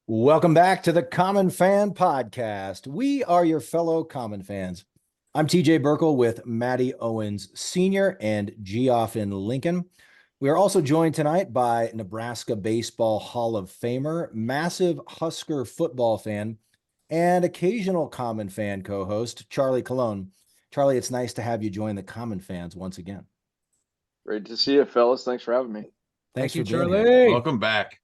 Welcome back to the Common Fan Podcast. We are your fellow Common fans. I'm TJ Burkle with Matty Owens Sr. and Geoff in Lincoln. We are also joined tonight by Nebraska Baseball Hall of Famer, massive Husker football fan, and occasional Common Fan co-host, Charlie Colon. Charlie, it's nice to have you join the Common Fans once again. Great to see you, fellas. Thanks for having me. Thanks Thank for you, being Charlie. here. Welcome back.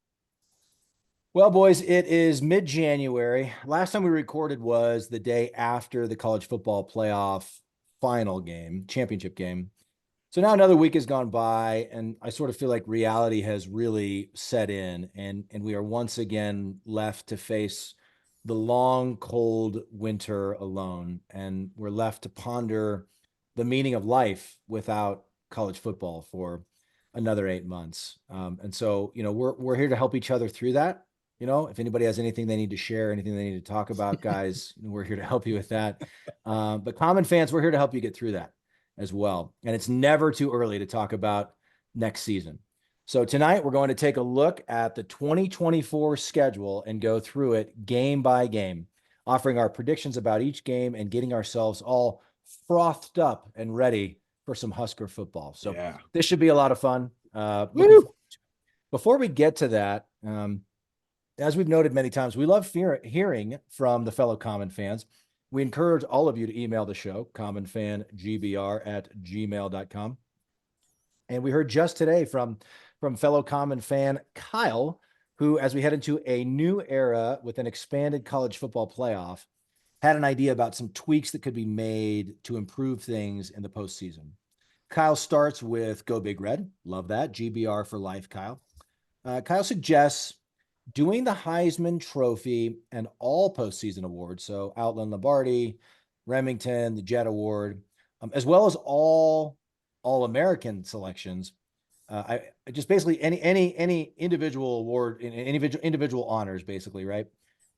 Well, boys, it is mid-January. Last time we recorded was the day after the college football playoff final game, championship game. So now another week has gone by, and I sort of feel like reality has really set in, and we are once again left to face the long, cold winter alone, and we're left to ponder the meaning of life without college football for another 8 months. And so, we're here to help each other through that. If anybody has anything they need to share, anything they need to talk about, guys, we're here to help you with that. But Common Fans, we're here to help you get through that as well. And it's never too early to talk about next season. So tonight we're going to take a look at the 2024 schedule and go through it game by game, offering our predictions about each game and getting ourselves all frothed up and ready for some Husker football. So This should be a lot of fun. Before we get to that, as we've noted many times, we love hearing from the fellow Common fans. We encourage all of you to email the show, commonfangbr@gmail.com. And we heard just today from fellow Common fan Kyle, who, as we head into a new era with an expanded college football playoff, had an idea about some tweaks that could be made to improve things in the postseason. Kyle starts with Go Big Red. Love that. GBR for life, Kyle. Kyle suggests doing the Heisman Trophy and all postseason awards, so Outland Lombardi, Remington, the Jet Award, as well as all American selections. I just basically any individual award, individual honors, basically, right?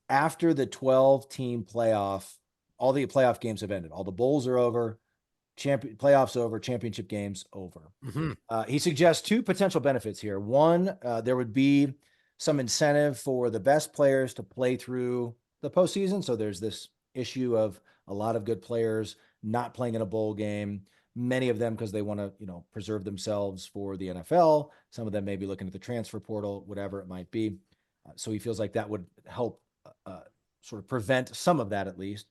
After the 12-team playoff, all the playoff games have ended. All the bowls are over, playoffs over, championship games over. He suggests two potential benefits here. One, there would be some incentive for the best players to play through the postseason. So there's this issue of a lot of good players not playing in a bowl game, many of them because they want to, preserve themselves for the NFL. Some of them may be looking at the transfer portal, whatever it might be. So he feels like that would help sort of prevent some of that, at least.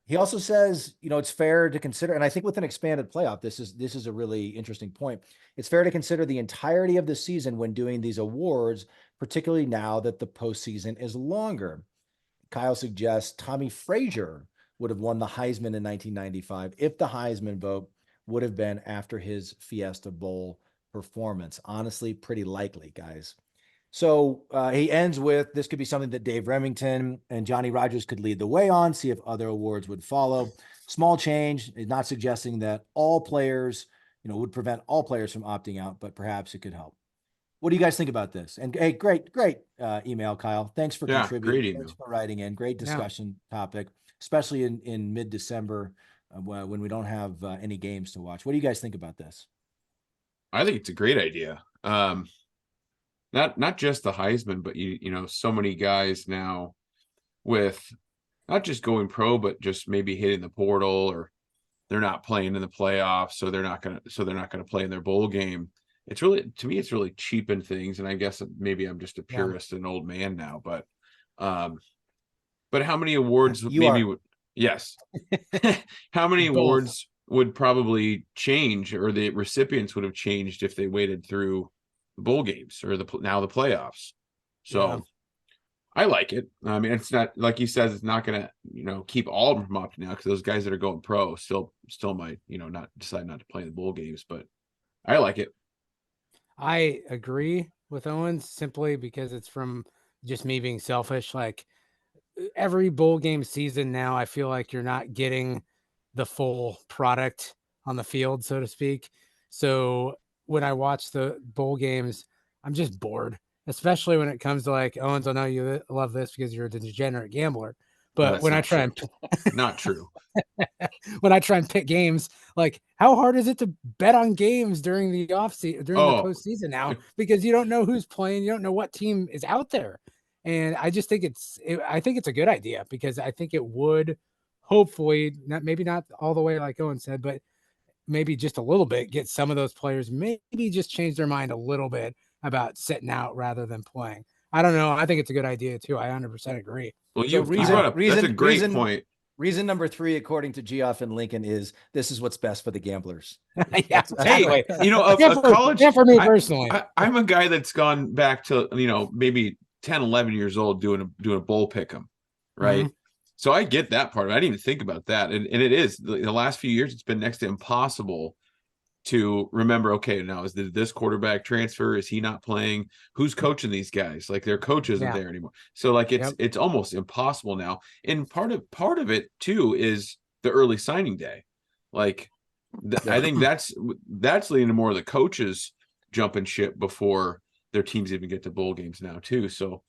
He also says, it's fair to consider, and I think with an expanded playoff, this is a really interesting point. It's fair to consider the entirety of the season when doing these awards, particularly now that the postseason is longer. Kyle suggests Tommy Frazier would have won the Heisman in 1995 if the Heisman vote would have been after his Fiesta Bowl performance. Honestly, pretty likely, guys. So he ends with, this could be something that Dave Remington and Johnny Rodgers could lead the way on, see if other awards would follow. Small change, not suggesting that all players, would prevent all players from opting out, but perhaps it could help. What do you guys think about this? And hey, great email, Kyle. Thanks for contributing. Thanks for writing in. Great discussion topic, especially in mid-December when we don't have any games to watch. What do you guys think about this? I think it's a great idea. Not just the Heisman, but so many guys now with not just going pro, but just maybe hitting the portal, or they're not playing in the playoffs, so they're not gonna play in their bowl game. It's really, to me, it's really cheapened things, and I guess maybe I'm just a purist and old man now, but how many awards yes, how many awards would probably change, or the recipients would have changed if they waited through bowl games or now the playoffs. So I like it. I mean, it's not, like he says, it's not gonna keep all of them from opting out, because those guys that are going pro still might not decide not to play in the bowl games, but I like it. I agree with Owens simply because it's from just me being selfish. Like, every bowl game season now, I feel like you're not getting the full product on the field, so to speak. So when I watch the bowl games, I'm just bored, especially when it comes to, like, Owens, I know you love this because you're a degenerate gambler, but when I try and not true. When I try and pick games, like, how hard is it to bet on games during the the postseason now? Because you don't know who's playing, you don't know what team is out there. And I just think I think it's a good idea because I think it would hopefully maybe not all the way like Owen said, but maybe just a little bit, get some of those players maybe just change their mind a little bit about sitting out rather than playing. I don't know. I think it's a good idea too. I 100% agree. Well, So you brought up that's a great point. Reason number 3, according to Geoff and Lincoln, is this is what's best for the gamblers. Yeah, exactly. Hey, you know, a college. Yeah, for me personally, I'm a guy that's gone back to, you know, maybe 10, 11 years old doing a bowl pick 'em, right? Mhm. So I get that part. I didn't even think about that, and it is the last few years. It's been next to impossible to remember. Okay, now is this quarterback transfer? Is he not playing? Who's coaching these guys? Like their coach isn't there anymore. So like it's almost impossible now. And part of it too is the early signing day. Like I think that's leading to more of the coaches jumping ship before their teams even get to bowl games now too. So,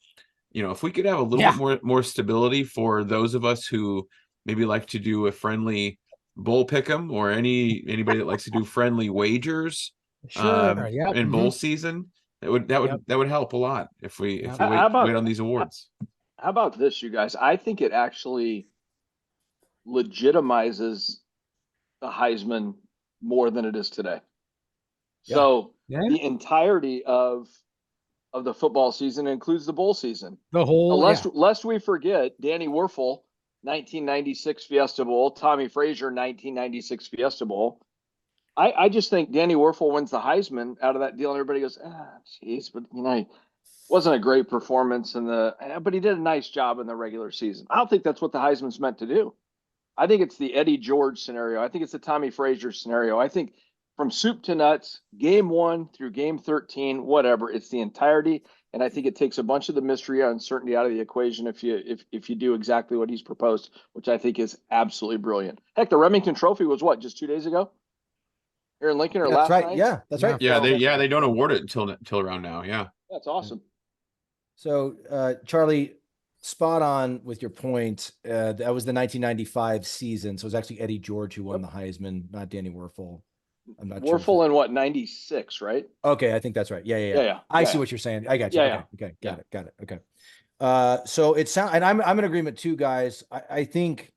you know, if we could have a little bit more stability for those of us who maybe like to do a friendly bowl pick 'em, or anybody that likes to do friendly wagers in bowl season, that would help a lot if we wait on these awards. How about this, you guys? I think it actually legitimizes the Heisman more than it is today. So the entirety of the football season includes the bowl season. The whole, lest we forget, Danny Werfel, 1996 Fiesta Bowl, Tommy Frazier, 1996 Fiesta Bowl. I just think Danny Werfel wins the Heisman out of that deal, and everybody goes, geez, but you know, it wasn't a great performance but he did a nice job in the regular season. I don't think that's what the Heisman's meant to do. I think it's the Eddie George scenario. I think it's the Tommy Frazier scenario. I think from soup to nuts, game 1 through game 13, whatever, it's the entirety. And I think it takes a bunch of the mystery and uncertainty out of the equation if you do exactly what he's proposed, which I think is absolutely brilliant. Heck, the Remington Trophy was what, just 2 days ago here in Lincoln, or last night? Yeah, that's right. Yeah, they don't award it until around now. Yeah, that's awesome. So, Charlie, spot on with your point. That was the 1995 season, so it was actually Eddie George who won the Heisman, not Danny Werfel. I'm not Werfel sure. in what, 96, right? Okay, I think that's right. Yeah. I see what you're saying. I got you. Okay, got it. Okay. So it sounds, and I'm in agreement too, guys. I think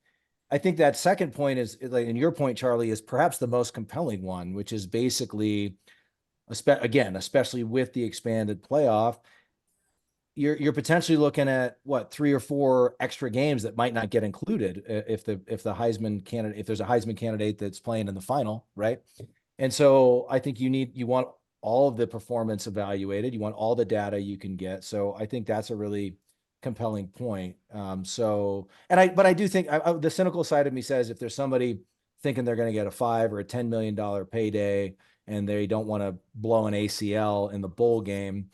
that second point is, like, and your point, Charlie, is perhaps the most compelling one, which is basically, especially with the expanded playoff, you're potentially looking at what, 3 or 4 extra games that might not get included if the Heisman candidate, if there's a Heisman candidate that's playing in the final, right? And so I think you want all of the performance evaluated. You want all the data you can get. So I think that's a really compelling point. But I do think the cynical side of me says, if there's somebody thinking they're going to get a $5 or a $10 million payday and they don't want to blow an ACL in the bowl game,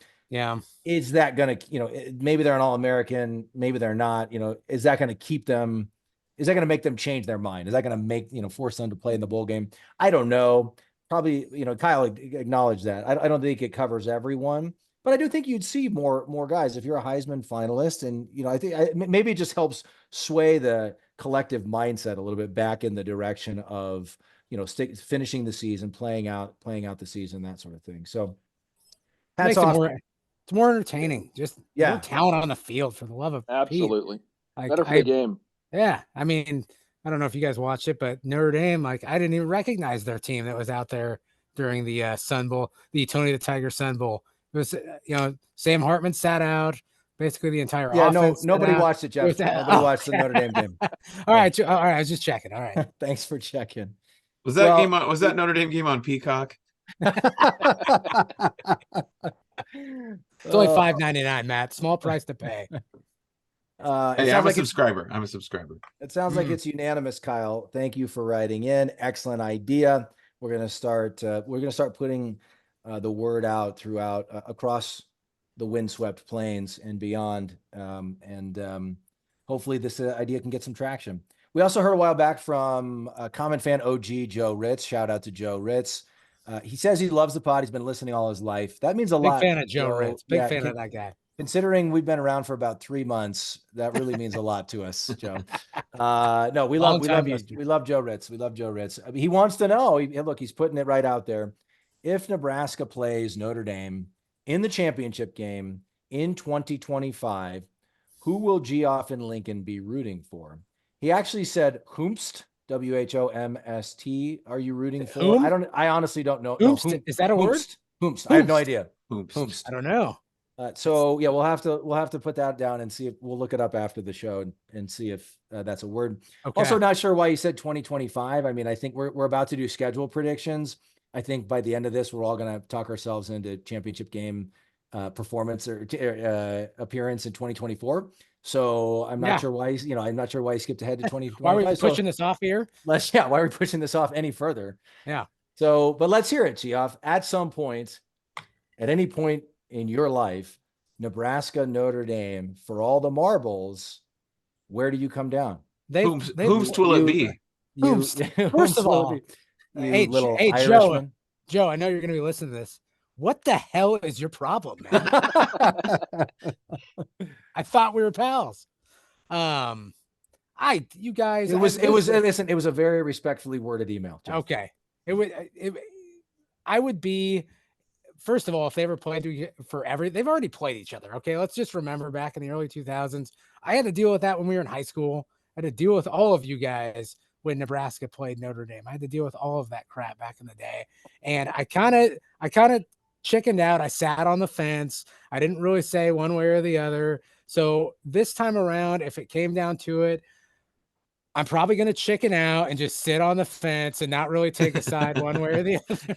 is that going to, maybe they're an All-American, maybe they're not, is that going to keep them? Is that going to make them change their mind? Is that going to make, force them to play in the bowl game? I don't know. Probably, Kyle acknowledged that. I don't think it covers everyone, but I do think you'd see more guys if you're a Heisman finalist. And, I think maybe it just helps sway the collective mindset a little bit back in the direction of, finishing the season, playing out the season, that sort of thing. So hats off. It's more entertaining. Just more talent on the field, for the love of absolutely Pete. Better for the game. Yeah, I mean, I don't know if you guys watched it, but Notre Dame, I didn't even recognize their team that was out there during the Sun Bowl, the Tony the Tiger Sun Bowl. It was, Sam Hartman sat out basically the entire offense. Nobody watched it, Jeff. Nobody watched the Notre Dame game. All right, I was just checking. All right, thanks for checking. Was that game on? Was that Notre Dame game on Peacock? It's only $5.99, Matt. Small price to pay. Hey, I'm a subscriber. It sounds like it's unanimous, Kyle. Thank you for writing in. Excellent idea. We're gonna start putting the word out throughout across the windswept plains and beyond, and hopefully this idea can get some traction. We also heard a while back from a common fan, OG Joe Ritz. Shout out to Joe Ritz. He says he loves the pod. He's been listening all his life. That means a lot. Big fan of Joe Ritz. Big fan of that guy. Considering we've been around for about 3 months, that really means a lot to us, Joe. No, we love you. We love Joe Ritz. I mean, he wants to know. He's putting it right out there. If Nebraska plays Notre Dame in the championship game in 2025, Who will Geoff and Lincoln be rooting for? He actually said Whomst, WHOMST. Are you rooting for? Whom? I honestly don't know. Whomst, No, is that a word? Whomst. I have no Whomst. idea. Oops. Whomst. I don't know. So yeah, we'll have to put that down and see if we'll look it up after the show and see if that's a word. Okay. Also, not sure why you said 2025. I mean, I think we're about to do schedule predictions. I think by the end of this, we're all going to talk ourselves into championship game performance or appearance in 2024. So I'm not sure why I'm not sure why he skipped ahead to 2025. Why were you pushing this off here? Why are we pushing this off any further? Yeah. So, but let's hear it, Geoff. At some point, at any point in your life, Nebraska, Notre Dame, for all the marbles, where do you come down? Whomst will it be? First of all, hey, little Irishman. Joe, I know you're going to be listening to this. What the hell is your problem, man? I thought we were pals. You guys. It was a very respectfully worded email. Jeff. Okay. I would be, first of all, if they ever played they've already played each other. Okay. Let's just remember back in the early 2000s, I had to deal with that when we were in high school. I had to deal with all of you guys when Nebraska played Notre Dame. I had to deal with all of that crap back in the day. And I kind of chickened out. I sat on the fence. I didn't really say one way or the other. So this time around, if it came down to it, I'm probably going to chicken out and just sit on the fence and not really take a side one way or the other.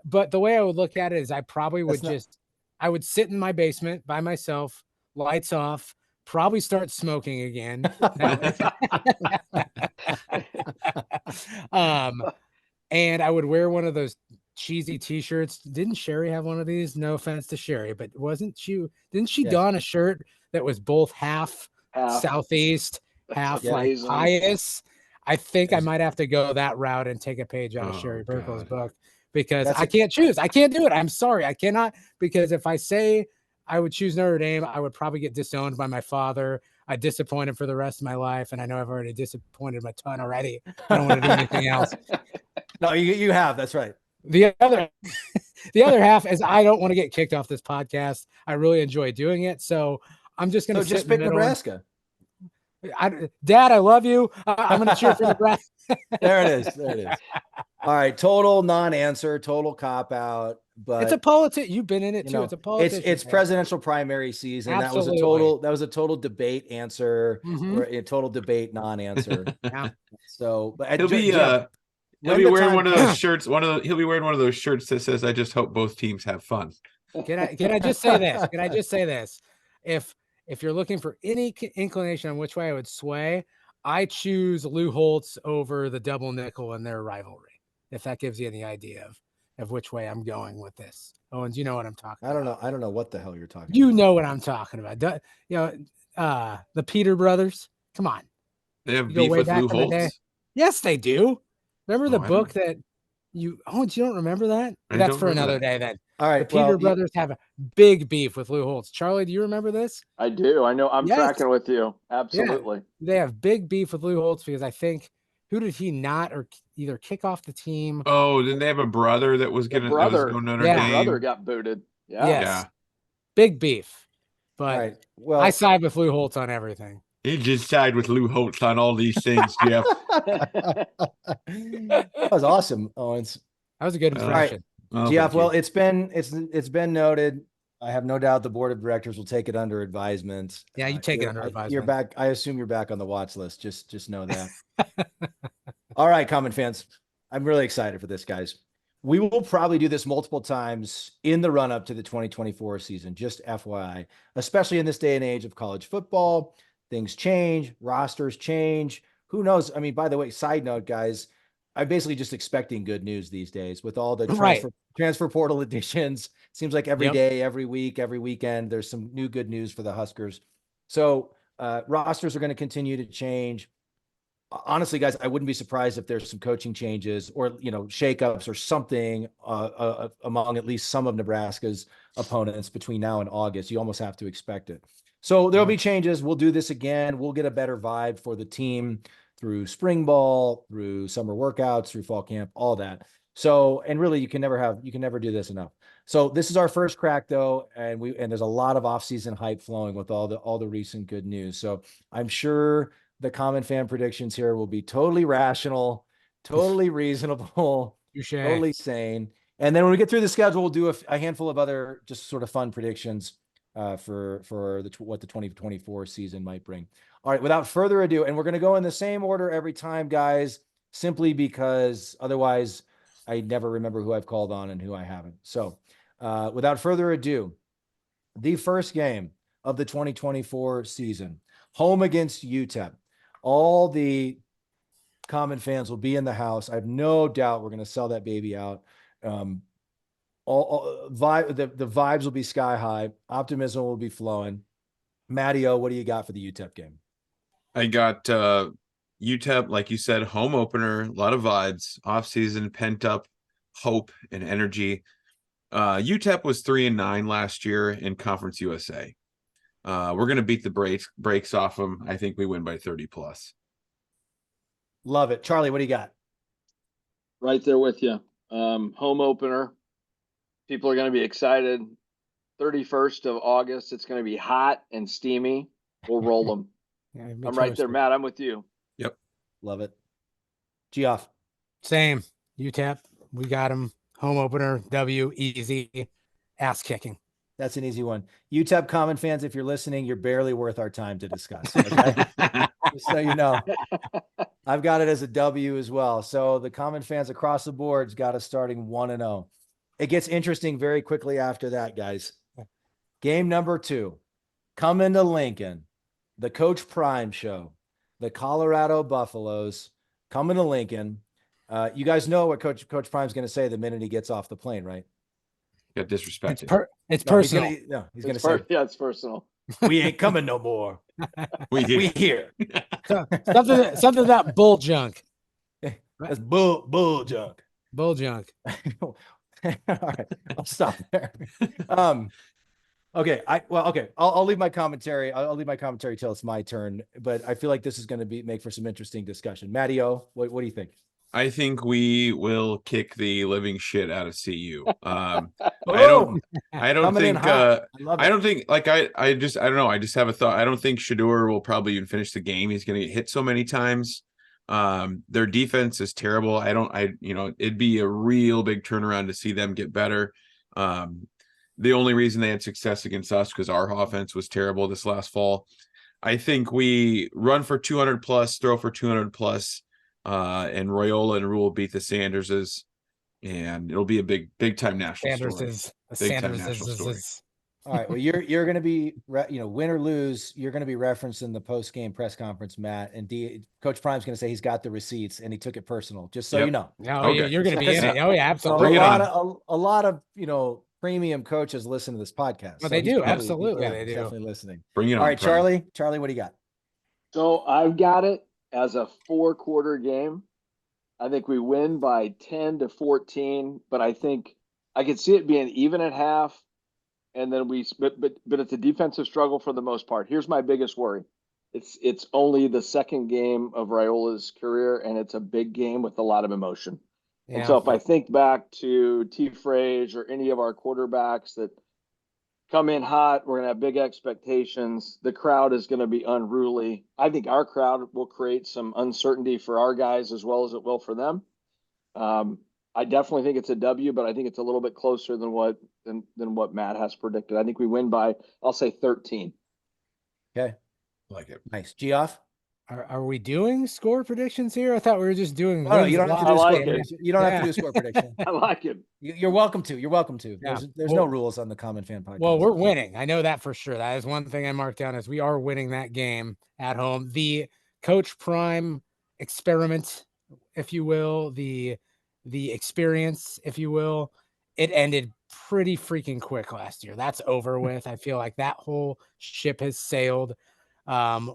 But the way I would look at it is I probably would I would sit in my basement by myself, lights off, probably start smoking again. And I would wear one of those cheesy t-shirts. Didn't Sherry have one of these? No offense to Sherry, but didn't she don a shirt that was both half Southeast, half like pious? I think I might have to go that route and take a page out of Sherry Burkle's book because I can't choose. I can't do it. I'm sorry. I cannot, because if I say I would choose Notre Dame, I would probably get disowned by my father. I disappoint him for the rest of my life. And I know I've already disappointed him a ton already. I don't want to do anything else. No, you have. That's right. The other half is I don't want to get kicked off this podcast. I really enjoy doing it. So I'm just going to just pick Nebraska. Dad, I love you. I'm going to cheer for Nebraska. There it is. All right. Total non-answer, total cop out. But it's a politics. You've been in it too. It's a politics. It's presidential primary season. Absolutely. That was a total debate answer or a total debate non-answer. Yeah. So, but he'll be wearing one of those shirts. He'll be wearing one of those shirts that says, "I just hope both teams have fun." Can I just say this? Can I just say this? If you're looking for any inclination on which way I would sway, I choose Lou Holtz over the double nickel in their rivalry. If that gives you any idea of which way I'm going with this. Owens, you know what I'm talking about. I don't know what the hell you're talking about. You know what I'm talking about. The Peter brothers. Come on. They have beef with Lou Holtz? Yes, they do. Remember the book that you don't remember that? That's for another day then. All right. The Peter brothers have a big beef with Lou Holtz. Charlie, do you remember this? I do. I know. I'm tracking with you. Absolutely. Yeah. They have big beef with Lou Holtz because I think who did he not or either kick off the team? Oh, didn't they have a brother that was going to Notre Dame? The brother got booted. Yeah. Yes. Yeah. Big beef. But right. Well, I side with Lou Holtz on everything. He just side with Lou Holtz on all these things, Jeff. That was awesome, Owens. That was a good impression. Right. Jeff, well, it's been noted. I have no doubt the board of directors will take it under advisement. Yeah, you take it under advisement. You're back. I assume you're back on the watch list. Just know that. All right, Common fans. I'm really excited for this, guys. We will probably do this multiple times in the run up to the 2024 season, just FYI, especially in this day and age of college football. Things change, rosters change. Who knows? I mean, by the way, side note, guys, I'm basically just expecting good news these days with all the transfer portal additions. Seems like every day, every week, every weekend, there's some new good news for the Huskers. So rosters are going to continue to change. Honestly, guys, I wouldn't be surprised if there's some coaching changes or, shakeups or something among at least some of Nebraska's opponents between now and August. You almost have to expect it. So there'll be changes. We'll do this again. We'll get a better vibe for the team through spring ball, through summer workouts, through fall camp, all that. So, and really you can never do this enough. So this is our first crack though, and there's a lot of offseason hype flowing with all the recent good news. So I'm sure the common fan predictions here will be totally rational, totally reasonable, Touché. totally sane. And then when we get through the schedule, we'll do a handful of other just sort of fun predictions for what the 2024 season might bring. All right, without further ado, and we're going to go in the same order every time, guys, simply because otherwise I never remember who I've called on and who I haven't. So without further ado, the first game of the 2024 season, home against UTEP. All the common fans will be in the house. I have no doubt we're going to sell that baby out. The vibes will be sky high. Optimism will be flowing. Matty-O, what do you got for the UTEP game? I got UTEP, like you said, home opener, a lot of vibes, off-season, pent up hope and energy. UTEP was 3-9 last year in Conference USA. We're going to beat the brakes off them. I think we win by 30 plus. Love it. Charlie, what do you got? Right there with you. Home opener. People are going to be excited. 31st of August. It's going to be hot and steamy. We'll roll them. Yeah, I'm right there, Matt. I'm with you. Yep. Love it. Geoff. Same. UTEP. We got him. Home opener. W. Easy. Ass kicking. That's an easy one. UTEP common fans, if you're listening, you're barely worth our time to discuss. Okay. Just so you know, I've got it as a W as well. So the common fans across the board's got us starting 1-0. It gets interesting very quickly after that, guys. Game number 2, coming to Lincoln, the Coach Prime show, the Colorado Buffaloes coming to Lincoln. You guys know what Coach Prime's going to say the minute he gets off the plane, right? Got disrespected. It's personal. He's going to say, yeah, it's personal. we ain't coming no more. We here. something that bull junk. That's bull junk. Bull junk. All right, I'll stop there. Okay, I'll leave my commentary. I'll leave my commentary till it's my turn. But I feel like this is going to make for some interesting discussion. Matty-O, what do you think? I think we will kick the living shit out of CU. I Boom! don't Coming in think hot. I don't think like I don't know. I just have a thought. I don't think Shedeur will probably even finish the game. He's going to get hit so many times. Their defense is terrible. It'd be a real big turnaround to see them get better. The only reason they had success against us because our offense was terrible this last fall. I think we run for 200 plus, throw for 200 plus, and Royola and Rule beat the Sanderses, and it'll be a big time national story. Big time national story. All right. Well, you're going to be, win or lose, you're going to be referenced in the post game press conference, Matt. And Coach Prime's going to say he's got the receipts and he took it personal. Just so you know. No, okay. You're going to be in it. Oh yeah, So absolutely. a lot of premium coaches listen to this podcast. Well, they do. Absolutely, they do. Definitely listening. Bring it on. All right, Charlie. Charlie, what do you got? So I've got it as a 4-quarter game. I think we win by 10-14, but I think I could see it being even at half. And then but it's a defensive struggle for the most part. Here's my biggest worry. It's only the second game of Raiola's career, and it's a big game with a lot of emotion. Yeah. And so if I think back to T. Frage or any of our quarterbacks that come in hot, we're going to have big expectations. The crowd is going to be unruly. I think our crowd will create some uncertainty for our guys as well as it will for them. I definitely think it's a W, but I think it's a little bit closer than what Matt has predicted. I think we win by, I'll say 13. Okay. Like it. Nice. Geoff? Are we doing score predictions here? I thought we were just doing. No, you don't have to do a score prediction. You don't have to do a score prediction. I like it. You're welcome to. You're welcome to. Yeah. There's no rules on the Common Fan podcast. Well, we're winning. I know that for sure. That is one thing I marked down is we are winning that game at home. The Coach Prime experiment, if you will, the experience, if you will, it ended pretty freaking quick last year. That's over with. I feel like that whole ship has sailed.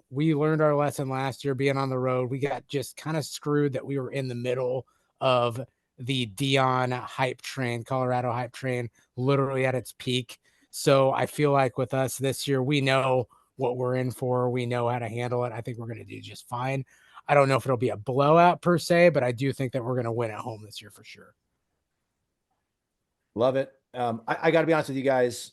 We learned our lesson last year being on the road. We got just kind of screwed that we were in the middle of the Dion hype train, Colorado hype train, literally at its peak. So I feel like with us this year, we know what we're in for. We know how to handle it. I think we're going to do just fine. I don't know if it'll be a blowout per se, but I do think that we're going to win at home this year for sure. Love it. I got to be honest with you guys.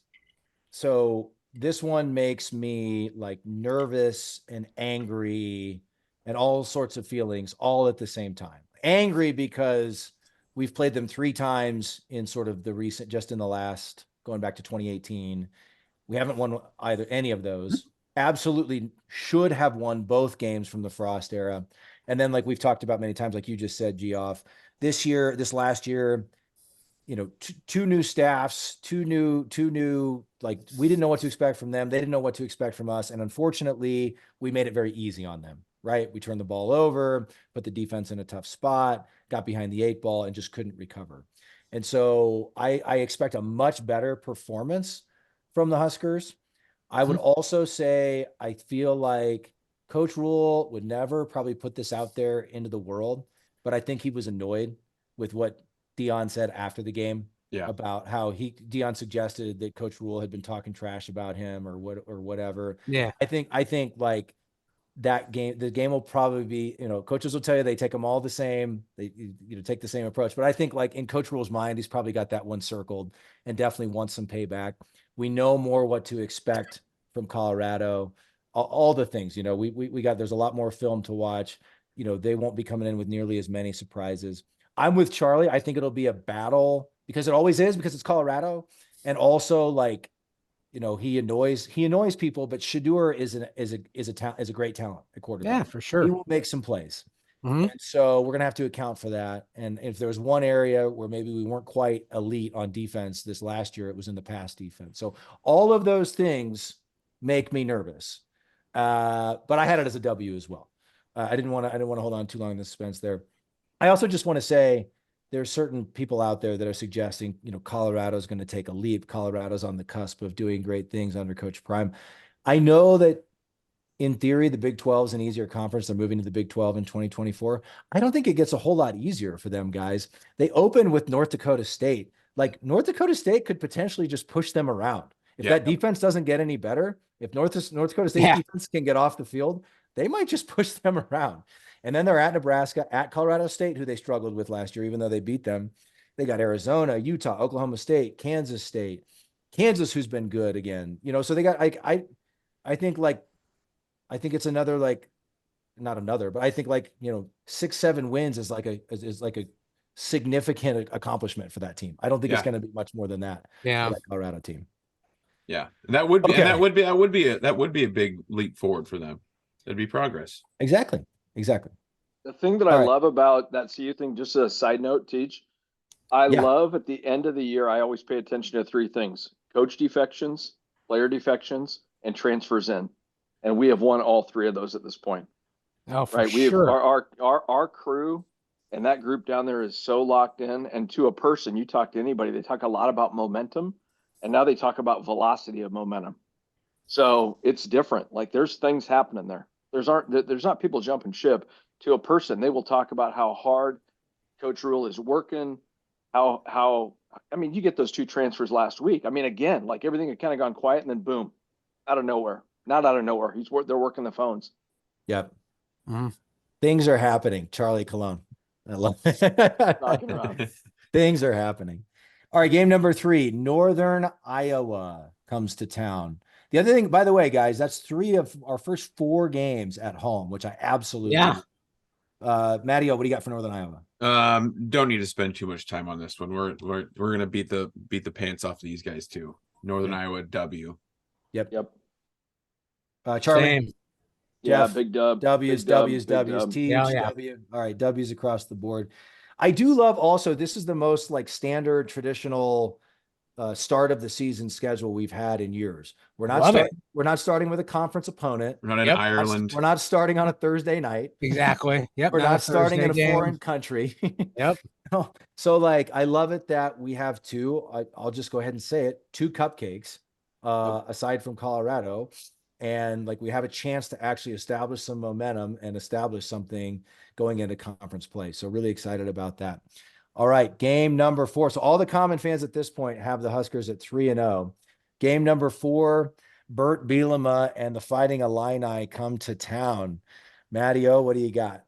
So this one makes me like nervous and angry and all sorts of feelings all at the same time. Angry because we've played them 3 times in sort of the recent, just in the last, going back to 2018. We haven't won either any of those. Absolutely should have won both games from the Frost era. And then, like we've talked about many times, like you just said, Geoff, this last year, two new staffs, two new, like we didn't know what to expect from them. They didn't know what to expect from us. And unfortunately, we made it very easy on them, right? We turned the ball over, put the defense in a tough spot, got behind the 8 ball and just couldn't recover. And so I expect a much better performance from the Huskers. I would also say, I feel like Coach Rule would never probably put this out there into the world, but I think he was annoyed with what Dion said after the game about how Dion suggested that Coach Rule had been talking trash about him or whatever. Yeah. I think like the game will probably be, coaches will tell you they take them all the same. They, take the same approach. But I think like in Coach Rule's mind, he's probably got that one circled and definitely wants some payback. We know more what to expect from Colorado, all the things, there's a lot more film to watch. They won't be coming in with nearly as many surprises. I'm with Charlie. I think it'll be a battle because it always is, because it's Colorado. And also like, he annoys people, but Shedeur is a great talent at quarterback. Yeah, for sure. He will make some plays. And so we're going to have to account for that. And if there was one area where maybe we weren't quite elite on defense this last year, it was in the pass defense. So all of those things make me nervous. But I had it as a W as well. I didn't want to hold on too long in the suspense there. I also just want to say there's certain people out there that are suggesting, Colorado's going to take a leap. Colorado's on the cusp of doing great things under Coach Prime. I know that in theory, the Big 12 is an easier conference. They're moving to the Big 12 in 2024. I don't think it gets a whole lot easier for them, guys. They open with North Dakota State. Like, North Dakota State could potentially just push them around. If that defense doesn't get any better, if North Dakota State defense can get off the field, they might just push them around. And then they're at Nebraska, at Colorado State, who they struggled with last year, even though they beat them. They got Arizona, Utah, Oklahoma State, Kansas State, Kansas, who's been good again. So they got, I think it's another, like, not another, but I think 6-7 wins is like a significant accomplishment for that team. I don't think it's going to be much more than that. Yeah. For that Colorado team. Yeah. And that would be, that would be a big leap forward for them. That'd be progress. Exactly. The thing that I love about that CU thing, just as a side note, Teach, I love at the end of the year, I always pay attention to 3 things: coach defections, player defections, and transfers in. And we have won all 3 of those at this point. Oh, for right. sure. We have our crew and that group down there is so locked in. And to a person, you talk to anybody, they talk a lot about momentum, and now they talk about velocity of momentum. So it's different. Like, there's things happening there. There's not people jumping ship. To a person, they will talk about how hard Coach Rule is working. How I mean, you get those 2 transfers last week. I mean, again, like, everything had kind of gone quiet, and then boom, out of nowhere. Not out of nowhere. They're working the phones. Yep. Things are happening. Charlie Cologne. I love Knocking around. Things are happening. All right. Game number 3, Northern Iowa comes to town. The other thing, by the way, guys, that's 3 of our first 4 games at home, which I absolutely Matteo, what do you got for Northern Iowa? Don't need to spend too much time on this one. We're gonna beat the pants off these guys too. Northern Iowa W. Yep. Same. Charlie. Jeff, Yeah, big dub. W's, Big dub, W's, big W's, dub. T, Yeah. W. All right, W's across the board. I do love also, this is the most like standard traditional start of the season schedule we've had in years. We're not starting with a conference opponent. We're not in Ireland. We're not starting on a Thursday night. Exactly. Yep. We're not starting in a game. foreign country. Yep. So like, I love it that we have 2, I'll just go ahead and say it, 2 cupcakes, aside from Colorado. And like, we have a chance to actually establish some momentum and establish something going into conference play. So really excited about that. All right. Game number 4. So all the common fans at this point have the Huskers at 3-0. Game number 4, Bert Bielema and the Fighting Illini come to town. Matteo, what do you got?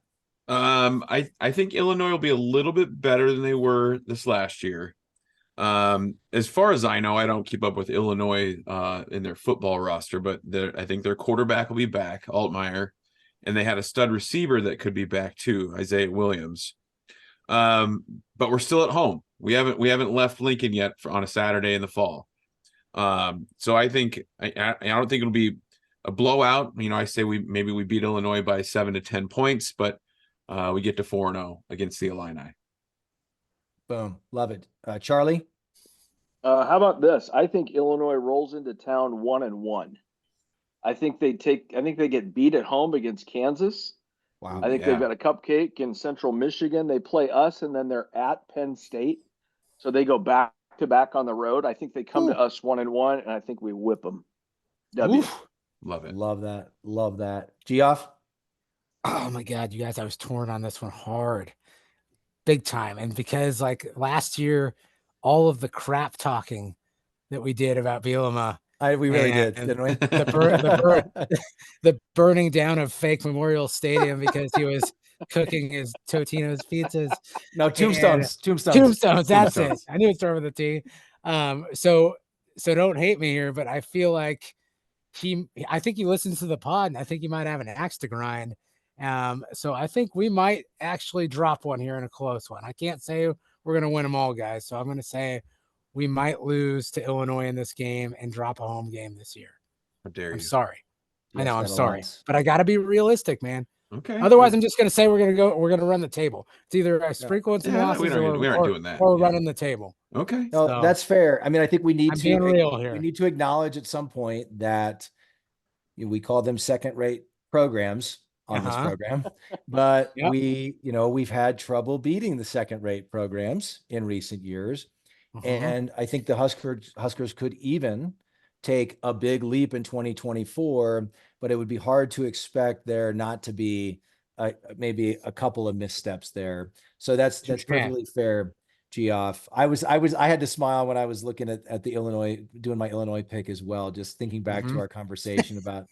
I think Illinois will be a little bit better than they were this last year. As far as I know, I don't keep up with Illinois in their football roster, but I think their quarterback will be back, Altmaier, and they had a stud receiver that could be back too, Isaiah Williams. But we're still at home. We haven't left Lincoln yet on a Saturday in the fall. So I think I don't think it'll be a blowout. I say we beat Illinois by 7 to 10 points, but we get to 4-0 against the Illini. Boom. Love it. Charlie? How about this? I think Illinois rolls into town 1-1. I think they get beat at home against Kansas. Wow. I think they've got a cupcake in Central Michigan. They play us, and then they're at Penn State. So they go back to back on the road. I think they come to us 1-1, and I think we whip them. W. Oof. Love it. Love that. Love that. Geoff? Oh my God, you guys, I was torn on this one hard. Big time. And because like last year, all of the crap talking that we did about Bielema, We really did, didn't we? The burning down of fake Memorial Stadium because he was cooking his Totino's pizzas. No, Tombstones. That's it. I knew it started with a T. So don't hate me here, but I feel like I think he listens to the pod, and I think he might have an axe to grind. So I think we might actually drop one here in a close one. I can't say we're going to win them all, guys. So I'm going to say we might lose to Illinois in this game and drop a home game this year. How dare you? I'm sorry. Yes, I know I'm that'll sorry, last. but I got to be realistic, man. Okay. Otherwise, I'm just going to say we're going to run the table. It's either I sprinkle in some losses we aren't doing that. or running the table. Okay. No, So- that's fair. I mean, I think we need I'm being real we here. need to acknowledge at some point that we call them second-rate programs on this program, but Yep. we've had trouble beating the second-rate programs in recent years. And I think the Huskers could even take a big leap in 2024, but it would be hard to expect there not to be maybe a couple of missteps there. So that's perfectly fair, Geoff. I had to smile when I was looking at the Illinois, doing my Illinois pick as well, just thinking back to our conversation about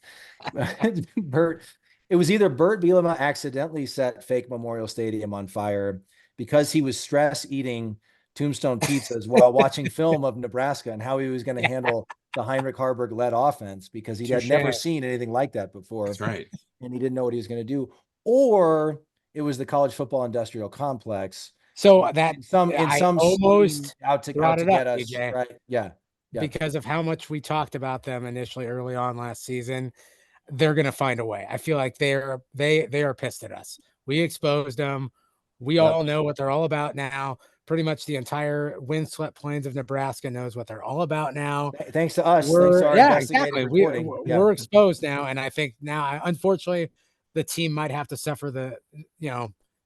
Bert. It was either Bert Bielema accidentally set fake Memorial Stadium on fire because he was stress eating Tombstone pizzas while watching film of Nebraska and how he was going to handle the Heinrich Harburg led offense, because he had never seen anything like that before. That's right. And he didn't know what he was going to do. Or it was the college football industrial complex. So that in some almost out to brought it get up, us DJ. right. Yeah. Because of how much we talked about them initially early on last season, they're going to find a way. I feel like they are pissed at us. We exposed them. We all know what they're all about now. Pretty much the entire windswept plains of Nebraska knows what they're all about now. Thanks to us. Exactly. We're exposed now. And I think now, unfortunately, the team might have to suffer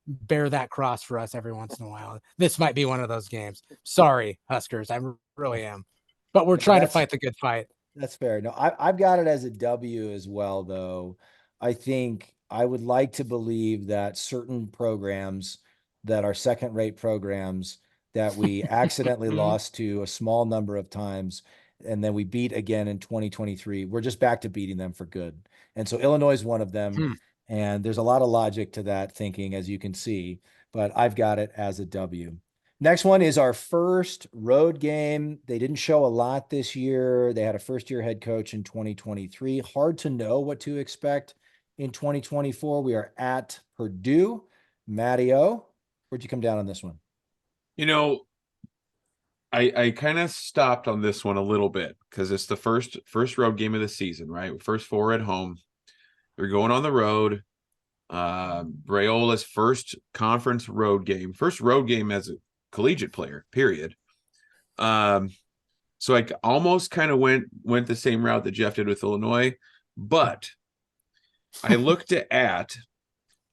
bear that cross for us every once in a while. This might be one of those games. Sorry, Huskers. I really am. But we're trying to fight the good fight. That's fair. No, I've got it as a W as well, though. I think I would like to believe that certain programs that are second-rate programs that we accidentally lost to a small number of times, and then we beat again in 2023, we're just back to beating them for good. And so Illinois is one of them. And there's a lot of logic to that thinking, as you can see, but I've got it as a W. Next one is our first road game. They didn't show a lot this year. They had a first-year head coach in 2023. Hard to know what to expect in 2024. We are at Purdue. Matty-O, where'd you come down on this one? I kind of stopped on this one a little bit because it's the first road game of the season, right? First four at home. They're going on the road. Braiola's first conference road game, first road game as a collegiate player, period. So I almost kind of went the same route that Jeff did with Illinois, but I looked at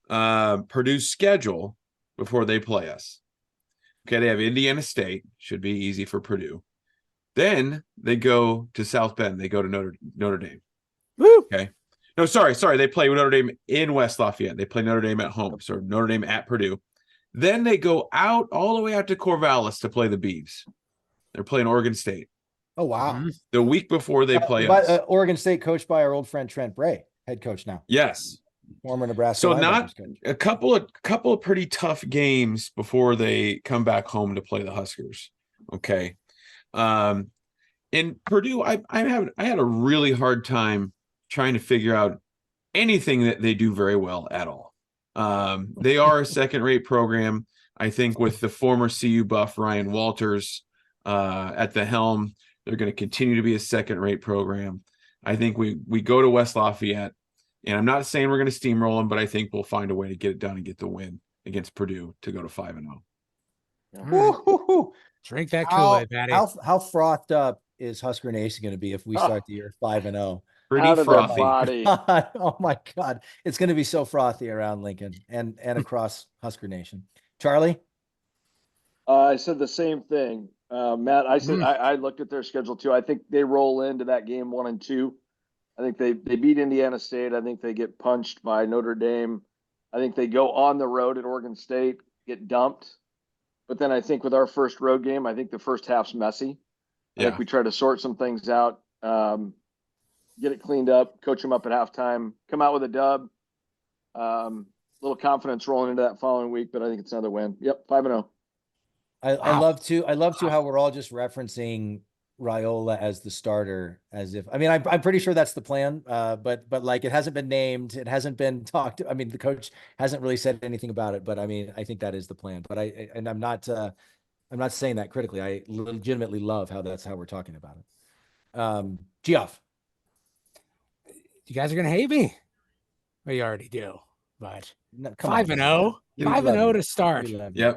Purdue's schedule before they play us. Okay, they have Indiana State, should be easy for Purdue. Then they go to South Bend. They go to Notre Dame. Woo! Okay. No, sorry. They play Notre Dame in West Lafayette. They play Notre Dame at home. So Notre Dame at Purdue. Then they go all the way out to Corvallis to play the Beavs. They're playing Oregon State. Oh, wow. The week before they play us. Oregon State coached by our old friend Trent Bray, head coach now. Yes. Former Nebraska. So not a couple of pretty tough games before they come back home to play the Huskers. Okay. In Purdue, I had a really hard time trying to figure out anything that they do very well at all. They are a second-rate program. I think with the former CU buff Ryan Walters at the helm, they're going to continue to be a second-rate program. I think we go to West Lafayette, and I'm not saying we're going to steamroll them, but I think we'll find a way to get it done and get the win against Purdue to go to 5-0. Right. Drink that Kool-Aid, Patty. How frothed up is Husker Nation going to be if we start the year 5-0? Pretty Out of their frothy. body. Oh my God. It's going to be so frothy around Lincoln and across Husker Nation. Charlie? I said the same thing. Matt, I said I looked at their schedule too. I think they roll into that game 1 and 2. I think they beat Indiana State. I think they get punched by Notre Dame. I think they go on the road at Oregon State, get dumped. But then I think with our first road game, I think the first half's messy. I think we try to sort some things out, get it cleaned up, coach them up at halftime, come out with a dub. Little confidence rolling into that following week, but I think it's another win. Yep, 5-0. I love how we're all just referencing Raiola as the starter, as if, I mean, I'm pretty sure that's the plan. But like, it hasn't been named. It hasn't been talked. I mean, the coach hasn't really said anything about it, but I mean, I think that is the plan, but I'm not saying that critically. I legitimately love how that's how we're talking about it. Geoff. You guys are going to hate me. Well, you already do, but No, 5-0, 5-0 to start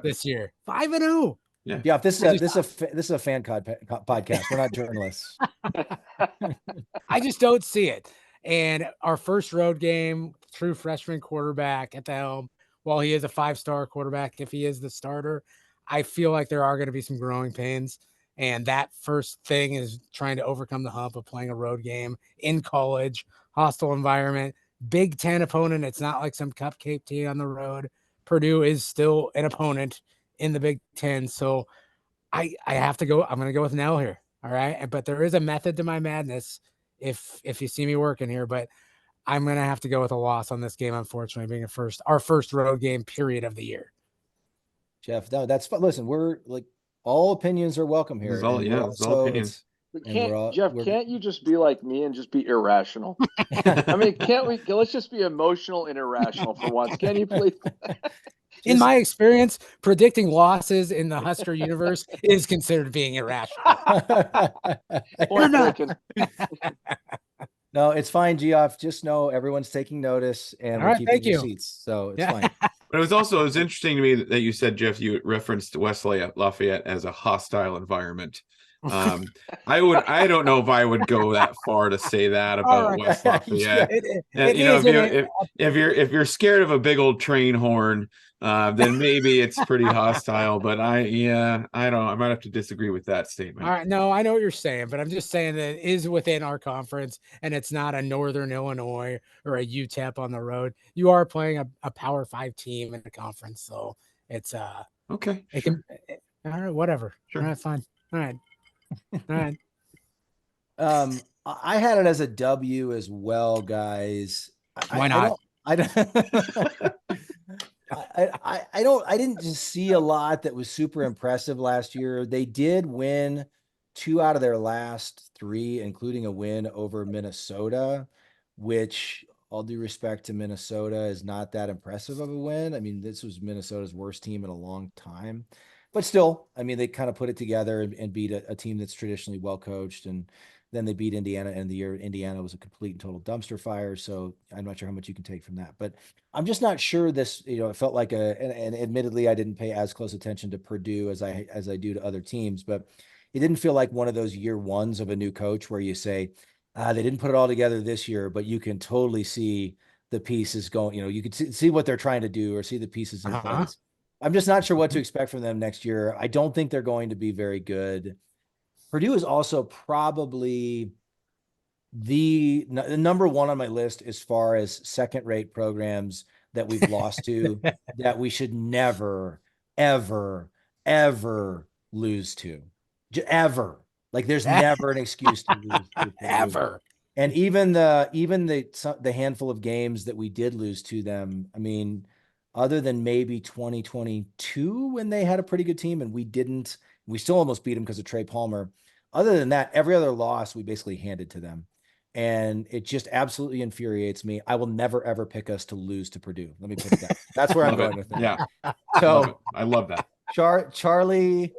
this year. 5-0. Yeah. Yeah, this is a fan podcast. We're not journalists. I just don't see it. And our first road game, true freshman quarterback at the helm, while he is a 5-star quarterback, if he is the starter, I feel like there are going to be some growing pains. And that first thing is trying to overcome the hump of playing a road game in college, hostile environment, Big Ten opponent. It's not like some cupcake tea on the road. Purdue is still an opponent in the Big Ten. So I have to go. I'm going to go with Nell here. All right. But there is a method to my madness if you see me working here. But I'm going to have to go with a loss on this game, unfortunately, being our first road game period of the year. Jeff, no, that's fun. Listen, we're like, all opinions are welcome here. It's all opinions. But can't you just be like me and just be irrational? I mean, let's just be emotional and irrational for once. Can you please? In my experience, predicting losses in the Husker universe is considered being irrational. Or not. No, it's fine, Geoff. Just know everyone's taking notice and we're keeping your seats. So it's fine. But it was interesting to me that you said, Jeff, you referenced West Lafayette as a hostile environment. I don't know if I would go that far to say that about West Lafayette. If you're scared of a big old train horn, then maybe it's pretty hostile. But I might have to disagree with that statement. All right, no, I know what you're saying, but I'm just saying that it is within our conference, and it's not a Northern Illinois or a UTEP on the road. You are playing a Power 5 team in the conference, so it's okay. It can, all right, whatever. Sure. All right, fine. All right. All right. I had it as a W as well, guys. Why not? I didn't just see a lot that was super impressive last year. They did win 2 out of their last 3, including a win over Minnesota, which, all due respect to Minnesota, is not that impressive of a win. I mean, this was Minnesota's worst team in a long time. But still, I mean, they kind of put it together and beat a team that's traditionally well coached. And then they beat Indiana, and the year Indiana was a complete and total dumpster fire. So I'm not sure how much you can take from that. But I'm just not sure this, it felt like and admittedly, I didn't pay as close attention to Purdue as I do to other teams. But it didn't feel like one of those year ones of a new coach where you say, they didn't put it all together this year, but you can totally see the pieces going, you can see what they're trying to do or see the pieces in place. I'm just not sure what to expect from them next year. I don't think they're going to be very good. Purdue is also probably the number one on my list as far as second-rate programs that we've lost to that we should never, ever, ever lose to. Ever. Like, there's never an excuse to lose to ever. And even the handful of games that we did lose to them, I mean, other than maybe 2022 when they had a pretty good team and we didn't We still almost beat them because of Trey Palmer. Other than that, every other loss we basically handed to them. And it just absolutely infuriates me. I will never, ever pick us to lose to Purdue. Let me put it that. That's where I'm going with it. Yeah. Love So it. I love that. Charlie,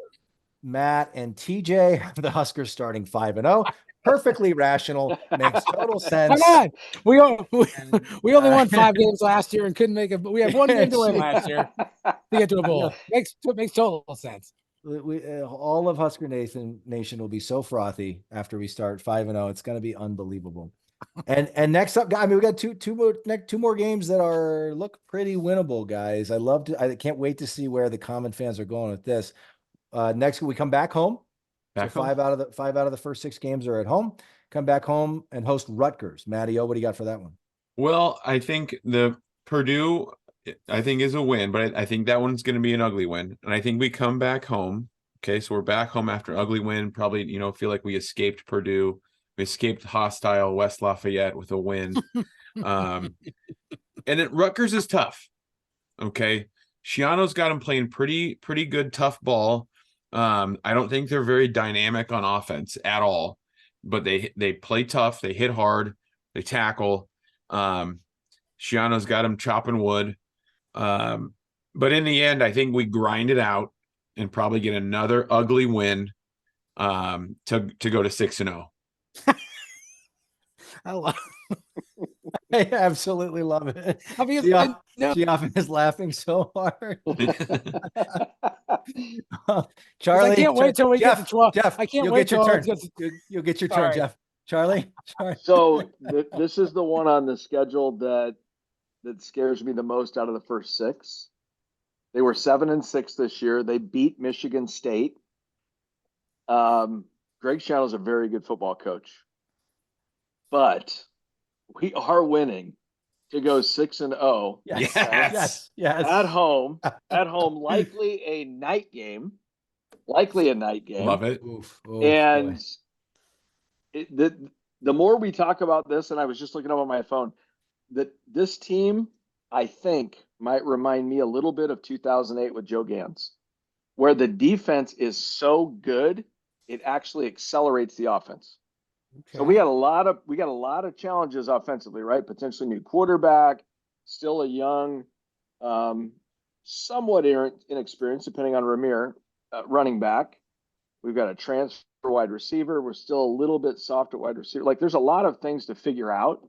Matt, and TJ have the Huskers starting 5-0. Perfectly rational, makes total sense. Come on, we only won 5 games last year and couldn't make it. But we have 1 game to win last year to get to a bowl. Makes total sense. All of Husker Nation will be so frothy after we start 5-0. It's going to be unbelievable. And next up, I mean, we got two more games that look pretty winnable, guys. I can't wait to see where the common fans are going with this. Next, we come back home. Five out of the first 6 games are at home. Come back home and host Rutgers. Matty O, what do you got for that one? Well, I think the Purdue, I think, is a win, but I think that one's going to be an ugly win. And I think we come back home. Okay, so we're back home after ugly win. Probably, feel like we escaped Purdue. We escaped hostile West Lafayette with a win. And then Rutgers is tough. Okay, Shiano's got him playing pretty good, tough ball. I don't think they're very dynamic on offense at all, but they play tough. They hit hard. They tackle. Shiano's got him chopping wood. But in the end, I think we grind it out and probably get another ugly win to go to 6-0. I absolutely love it. I mean, Geoff is laughing so hard. Charlie, I can't wait till we get to 12. Jeff, I can't you'll wait get your till turn. You'll get your turn, right. Jeff. Charlie. So this is the one on the schedule that scares me the most out of the first 6. They were 7-6 this year. They beat Michigan State. Greg Schiano's a very good football coach, but we are winning to go 6-0. Yes. At home, likely a night game. Love it. Oof, And the more we talk about this, and I was just looking up on my phone, that this team, I think, might remind me a little bit of 2008 with Joe Gans, where the defense is so good, it actually accelerates the offense. Okay. So we got a lot of challenges offensively, right? Potentially new quarterback, still a young, somewhat inexperienced, depending on Ramir, running back. We've got a transfer wide receiver. We're still a little bit soft at wide receiver. Like, there's a lot of things to figure out,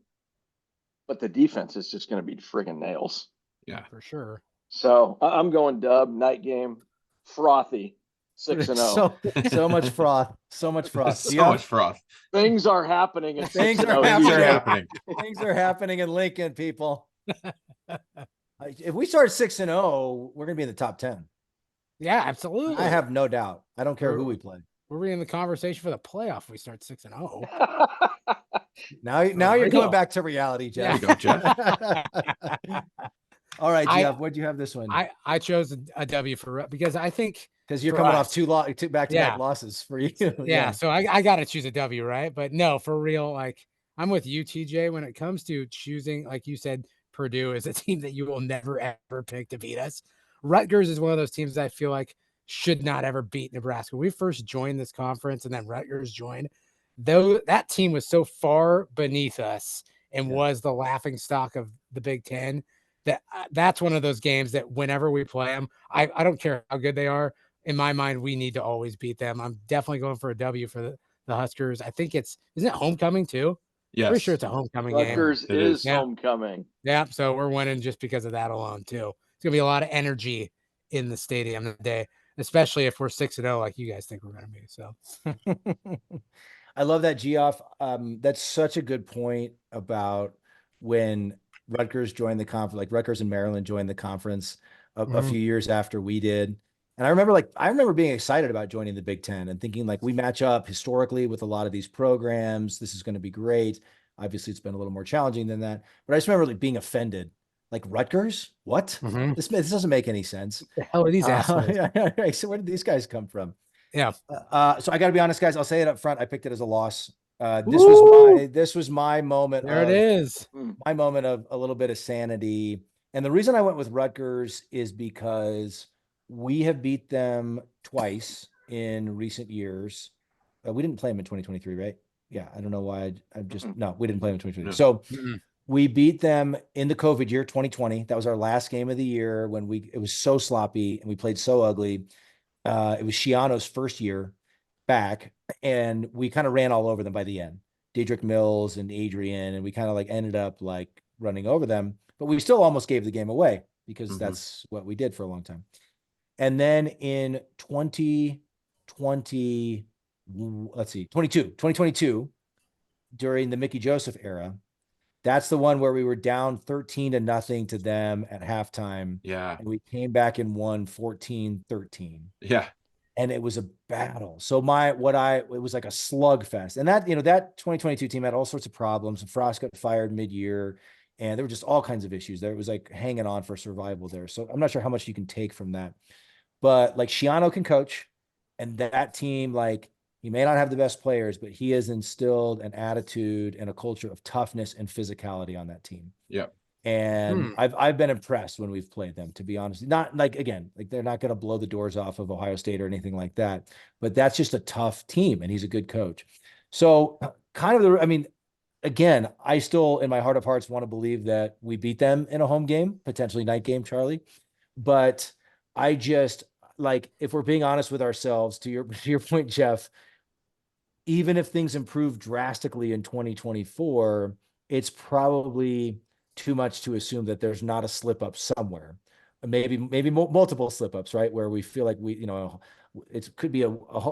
but the defense is just going to be friggin' nails. Yeah, for sure. So I'm going dub, night game, frothy, 6-0. So much froth. So much froth. Much froth. Things are happening. Things are happening. Things are happening in Lincoln, people. If we start 6-0, we're going to be in the top 10. Yeah, absolutely. I have no doubt. I don't care who we play. We're in the conversation for the playoff. If we start 6-0. Now you're going back to reality, Jeff. There you go, Jeff. All right, Jeff, what'd you have this one? I chose a W because I think you're coming off two back-to-back losses for you. Yeah, so I got to choose a W, right? But no, for real, like, I'm with you, TJ, when it comes to choosing, like you said, Purdue is a team that you will never, ever pick to beat us. Rutgers is one of those teams that I feel like should not ever beat Nebraska. We first joined this conference and then Rutgers joined. Though that team was so far beneath us and was the laughing stock of the Big Ten, that's one of those games that whenever we play them, I don't care how good they are. In my mind, we need to always beat them. I'm definitely going for a W for the Huskers. I think isn't it homecoming too? Yes. Pretty sure it's a homecoming Rutgers game. is homecoming. Yeah, so we're winning just because of that alone too. It's gonna be a lot of energy in the stadium that day, especially if we're 6-0 like you guys think we're gonna be. So I love that, Geoff. That's such a good point about when Rutgers joined the conference, like Rutgers and Maryland joined the conference a few years after we did. And I remember being excited about joining the Big Ten and thinking, like, we match up historically with a lot of these programs. This is going to be great. Obviously, it's been a little more challenging than that. But I just remember being offended. Like, Rutgers? What? This doesn't make any sense. What the hell are these assholes? So where did these guys come from? Yeah. So I got to be honest, guys. I'll say it up front. I picked it as a loss. This was my moment. There it is. My moment of a little bit of sanity. And the reason I went with Rutgers is because we have beat them twice in recent years. We didn't play them in 2023, right? Yeah, I don't know why. No, we didn't play them in 2023. No. So we beat them in the COVID year, 2020. That was our last game of the year when it was so sloppy and we played so ugly. It was Shiano's first year back, and we kind of ran all over them by the end. Diedrich Mills and Adrian, and we kind of like ended up like running over them, but we still almost gave the game away because that's what we did for a long time. And then in 2022, during the Mickey Joseph era, that's the one where we were down 13-0 to them at halftime. Yeah. And we came back and won 14-13. Yeah. And it was a battle. So it was like a slugfest. And that 2022 team had all sorts of problems. Frost got fired mid-year, and there were just all kinds of issues there. It was like hanging on for survival there. So I'm not sure how much you can take from that. But like Shiano can coach, and that team, like, he may not have the best players, but he has instilled an attitude and a culture of toughness and physicality on that team. Yeah. And I've been impressed when we've played them, to be honest. Not like, again, like they're not going to blow the doors off of Ohio State or anything like that, but that's just a tough team, and he's a good coach. So again, I still in my heart of hearts want to believe that we beat them in a home game, potentially night game, Charlie. But I just, like, if we're being honest with ourselves, to your point, Jeff, even if things improve drastically in 2024, it's probably too much to assume that there's not a slip up somewhere. Maybe multiple slip ups, right? Where we feel like it could be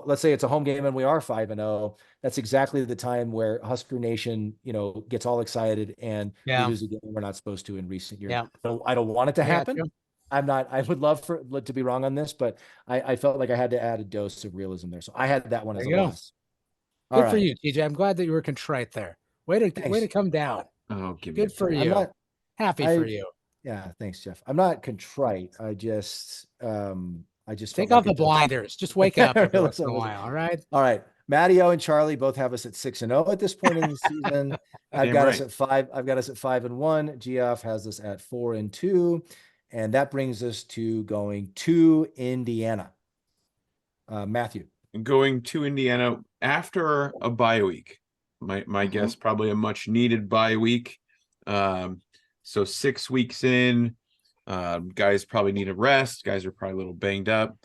let's say it's a home game and we are 5-0. That's exactly the time where Husker Nation, gets all excited and we lose a game we're not supposed to in recent years. Yeah. So I don't want it to happen. I would love to be wrong on this, but I felt like I had to add a dose of realism there. So I had that one as a loss. Good for you, TJ. I'm glad that you were contrite there. Way to come down. Oh, good for you. Happy for you. Yeah, thanks, Jeff. I'm not contrite. I just take off the blinders. Just wake up every once in a while. All right. All right. Matty O and Charlie both have us at 6-0 at this point in the season. I've got us at 5. I've got us at 5-1. Geoff has us at 4-2, and that brings us to going to Indiana. Matthew. Going to Indiana after a bye week. My guess, probably a much needed bye week. So 6 weeks in, guys probably need a rest. Guys are probably a little banged up.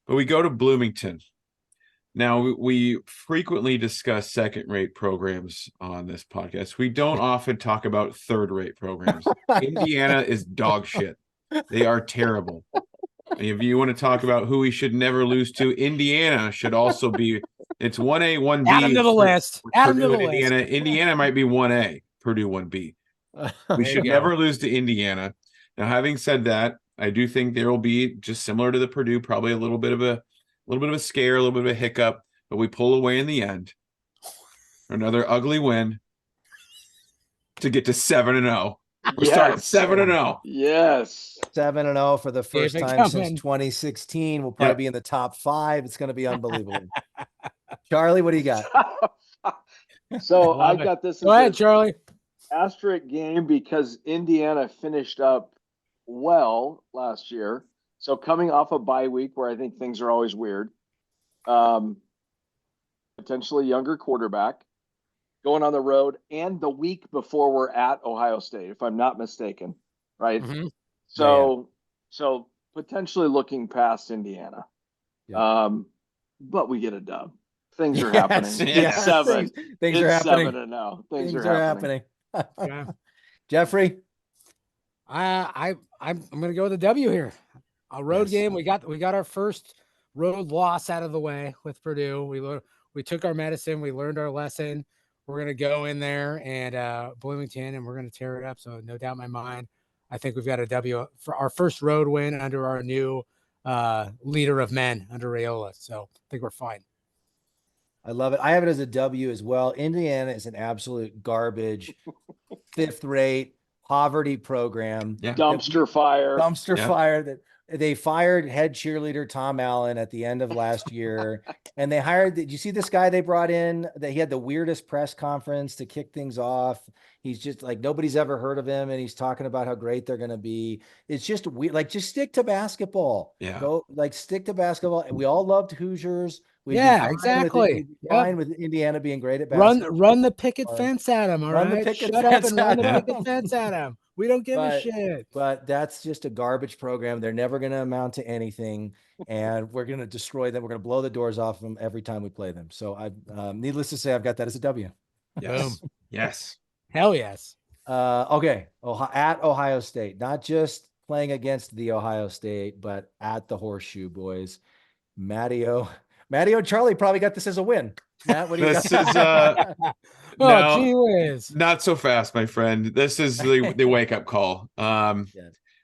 But we go to Bloomington. Now, we frequently discuss second-rate programs on this podcast. We don't often talk about third-rate programs. Indiana is dog shit. They are terrible. If you want to talk about who we should never lose to, Indiana should also be. It's 1A, 1B. Add them to the list. Add them to the Indiana. list. Indiana might be 1A. Purdue 1B. We should never lose to Indiana. Now, having said that, I do think there will be, just similar to the Purdue, probably a little bit of a scare, a little bit of a hiccup, but we pull away in the end. Another ugly win to get to 7-0. We're starting 7-0. Yes. 7-0 for the first time since 2016. We'll probably be in the top 5. It's going to be unbelievable. Charlie, what do you got? So I got this. Go ahead, Charlie. Asterisk game because Indiana finished up well last year. So coming off a bye week where I think things are always weird, potentially younger quarterback, going on the road, and the week before we're at Ohio State, if I'm not mistaken, right? Mm-hmm. So potentially looking past Indiana, but we get a dub. Things are happening. It's 7. Things are happening. 7-0. Things are happening. Jeffrey, I'm gonna go with the W here. A road game. We got our first road loss out of the way with Purdue. We took our medicine. We learned our lesson. We're gonna go in there and Bloomington, and we're gonna tear it up. So no doubt in my mind, I think we've got a W for our first road win under our new leader of men under Raiola. So I think we're fine. I love it. I have it as a W as well. Indiana is an absolute garbage, 5th-rate poverty program. Dumpster fire that they fired head cheerleader Tom Allen at the end of last year, and they hired. Did you see this guy they brought in? That he had the weirdest press conference to kick things off. He's just like nobody's ever heard of him, and he's talking about how great they're going to be. It's just weird. Like, just stick to basketball. Yeah. Go like stick to basketball. We all loved Hoosiers. Yeah, exactly. We'd be fine with Indiana being great at Run basketball. the picket fence at him. All Run the right. picket Shut up fence and run the at picket him. fence at him. We don't give a shit. But that's just a garbage program. They're never going to amount to anything, and we're going to destroy them. We're going to blow the doors off them every time we play them. So I, needless to say, I've got that as a W. Yes. Yes. Hell yes. Okay. At Ohio State, not just playing against the Ohio State, but at the Horseshoe, boys. Mattio and Charlie probably got this as a win. Matt, what do you This got? is Oh, no, gee whiz. not so fast, my friend. This is the wake up call. I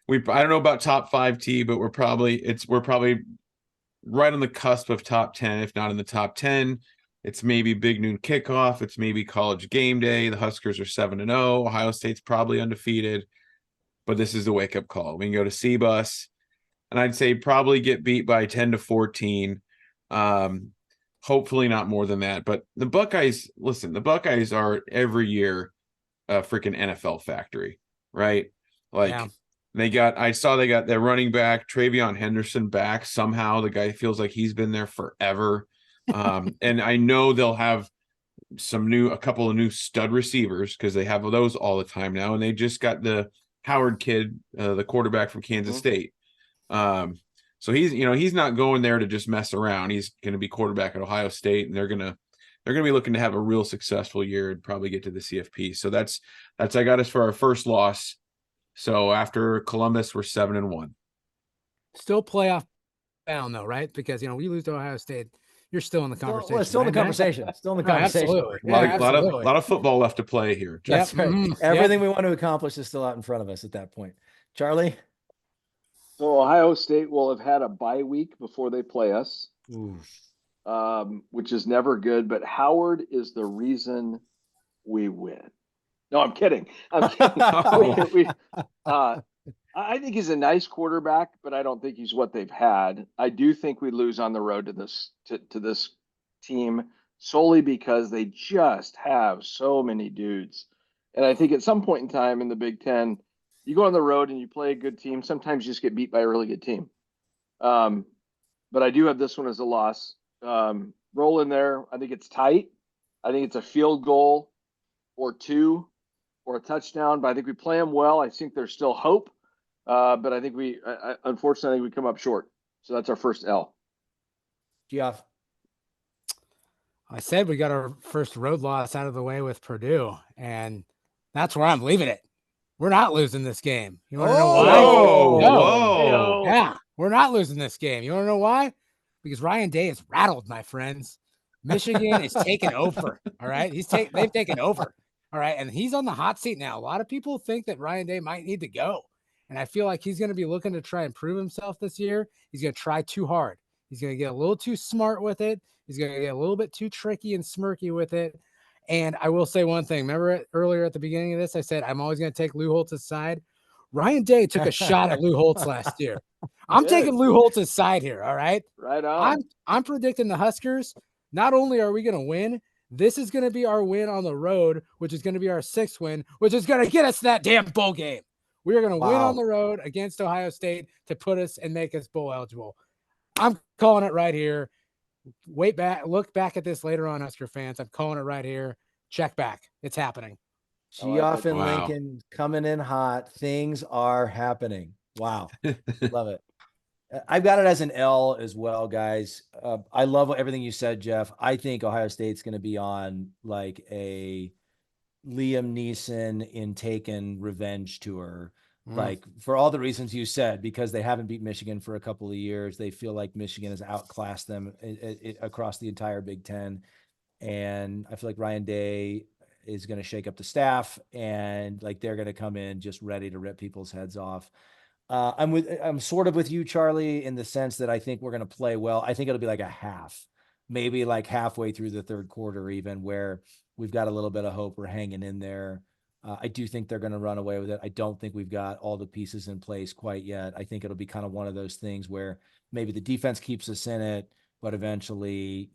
don't know about top 5T, but we're probably right on the cusp of top 10, if not in the top 10. It's maybe big noon kickoff. It's maybe college game day. The Huskers are 7-0. Ohio State's probably undefeated, but this is the wake up call. We can go to C-Bus, and I'd say probably get beat by 10-14. Hopefully not more than that. But the Buckeyes, listen, the Buckeyes are every year a freaking NFL factory, right? Like I saw they got their running back, Travion Henderson, back somehow. The guy feels like he's been there forever. And I know they'll have a couple of new stud receivers because they have those all the time now. And they just got the Howard kid, the quarterback from Kansas State. So he's not going there to just mess around. He's going to be quarterback at Ohio State, and they're going to be looking to have a real successful year and probably get to the CFP. So that's I got us for our first loss. So after Columbus, we're 7-1. Still playoff bound though, right? Because we lose to Ohio State. You're still in the conversation. Well, still in the conversation. Still in the conversation. Absolutely. A lot of football left to play here. That's right. Everything we want to accomplish is still out in front of us at that point. Charlie? So Ohio State will have had a bye week before they play us, which is never good. But Howard is the reason we win. No, I'm kidding. I think he's a nice quarterback, but I don't think he's what they've had. I do think we lose on the road to this team solely because they just have so many dudes. And I think at some point in time in the Big Ten, you go on the road and you play a good team. Sometimes you just get beat by a really good team. But I do have this one as a loss. Roll in there. I think it's tight. I think it's a field goal or two or a touchdown, but I think we play them well. I think there's still hope. But I think unfortunately, we come up short. So that's our first L. Geoff? I said we got our first road loss out of the way with Purdue, and that's where I'm leaving it. We're not losing this game. You want to know why? Whoa. Yeah, we're not losing this game. You want to know why? Because Ryan Day is rattled, my friends. Michigan is taking over. All right. They've taken over. All right. And he's on the hot seat now. A lot of people think that Ryan Day might need to go. And I feel like he's going to be looking to try and prove himself this year. He's going to try too hard. He's going to get a little too smart with it. He's going to get a little bit too tricky and smirky with it. And I will say one thing. Remember earlier at the beginning of this, I said, I'm always going to take Lou Holtz's side. Ryan Day took a shot at Lou Holtz last year. I'm taking Lou Holtz's side here. All right. Right on. I'm predicting the Huskers. Not only are we going to win, this is going to be our win on the road, which is going to be our 6th win, which is going to get us that damn bowl game. We are going to win on the road against Ohio State to put us and make us bowl eligible. I'm calling it right here. Look back at this later on, Husker fans. I'm calling it right here. Check back. It's happening. Geoff and Lincoln coming in hot. Things are happening. Wow. Love it. I've got it as an L as well, guys. I love everything you said, Jeff. I think Ohio State's going to be on like a Liam Neeson in Taken revenge tour. Like for all the reasons you said, because they haven't beat Michigan for a couple of years. They feel like Michigan has outclassed them across the entire Big Ten. And I feel like Ryan Day is going to shake up the staff and like they're going to come in just ready to rip people's heads off. I'm sort of with you, Charlie, in the sense that I think we're going to play well. I think it'll be like a half, maybe like halfway through the third quarter, even where we've got a little bit of hope we're hanging in there. I do think they're going to run away with it. I don't think we've got all the pieces in place quite yet. I think it'll be kind of one of those things where maybe the defense keeps us in it, but eventually,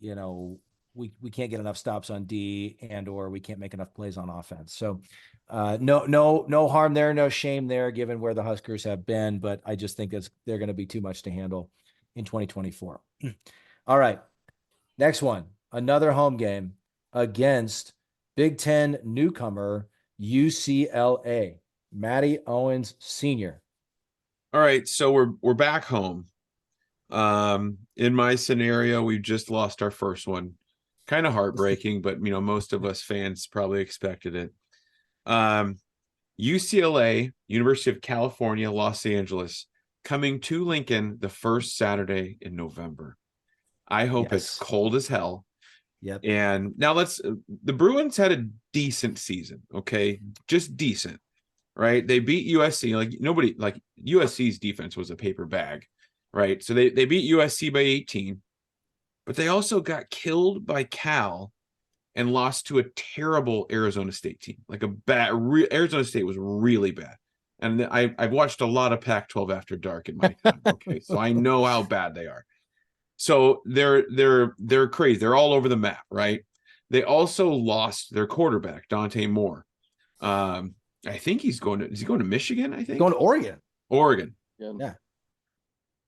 we can't get enough stops on D or we can't make enough plays on offense. So no harm there, no shame there, given where the Huskers have been, but I just think they're going to be too much to handle in 2024. All right. Next one, another home game against Big Ten newcomer UCLA, Matty Owens Sr. All right, so we're back home. In my scenario, we've just lost our first one. Kind of heartbreaking, but most of us fans probably expected it. UCLA, University of California, Los Angeles, coming to Lincoln the first Saturday in November. I hope it's cold as hell. Yep. And now the Bruins had a decent season, okay? Just decent, right? They beat USC. Like USC's defense was a paper bag, right? So they beat USC by 18, but they also got killed by Cal and lost to a terrible Arizona State team. Like Arizona State was really bad. And I've watched a lot of Pac-12 After Dark in my time, okay? So I know how bad they are. So they're crazy. They're all over the map, right? They also lost their quarterback, Dante Moore. I think is he going to Michigan? I think going to Oregon. Yeah.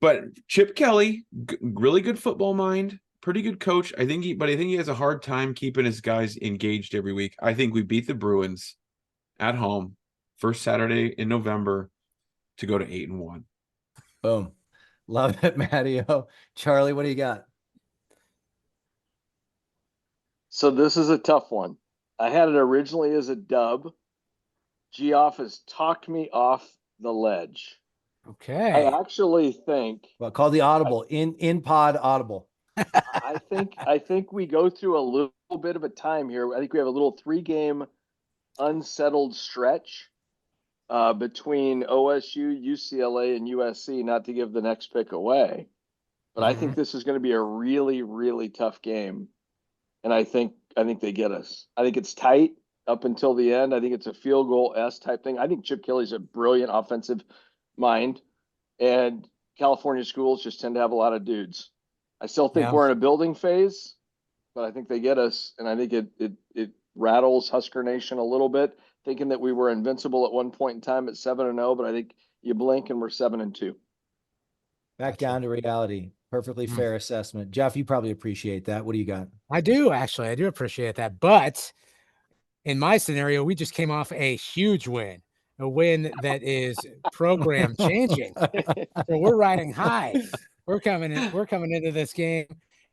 But Chip Kelly, really good football mind, pretty good coach. I think he has a hard time keeping his guys engaged every week. I think we beat the Bruins at home first Saturday in November to go to 8-1. Boom. Love it, Mattio. Charlie, what do you got? So this is a tough one. I had it originally as a dub. Geoff has talked me off the ledge. Okay. I actually think. Well, call the audible in pod audible. I think we go through a little bit of a time here. I think we have a little 3-game unsettled stretch between OSU, UCLA, and USC, not to give the next pick away. But I think this is going to be a really, really tough game. And I think they get us. I think it's tight up until the end. I think it's a field goal type thing. I think Chip Kelly's a brilliant offensive mind. And California schools just tend to have a lot of dudes. I still think we're in a building phase, but I think they get us. And I think it rattles Husker Nation a little bit, thinking that we were invincible at one point in time at 7-0, but I think you blink and we're 7-2. Back down to reality. Perfectly fair assessment. Jeff, you probably appreciate that. What do you got? I do appreciate that. But in my scenario, we just came off a huge win, a win that is program changing. So we're riding high. We're coming into this game.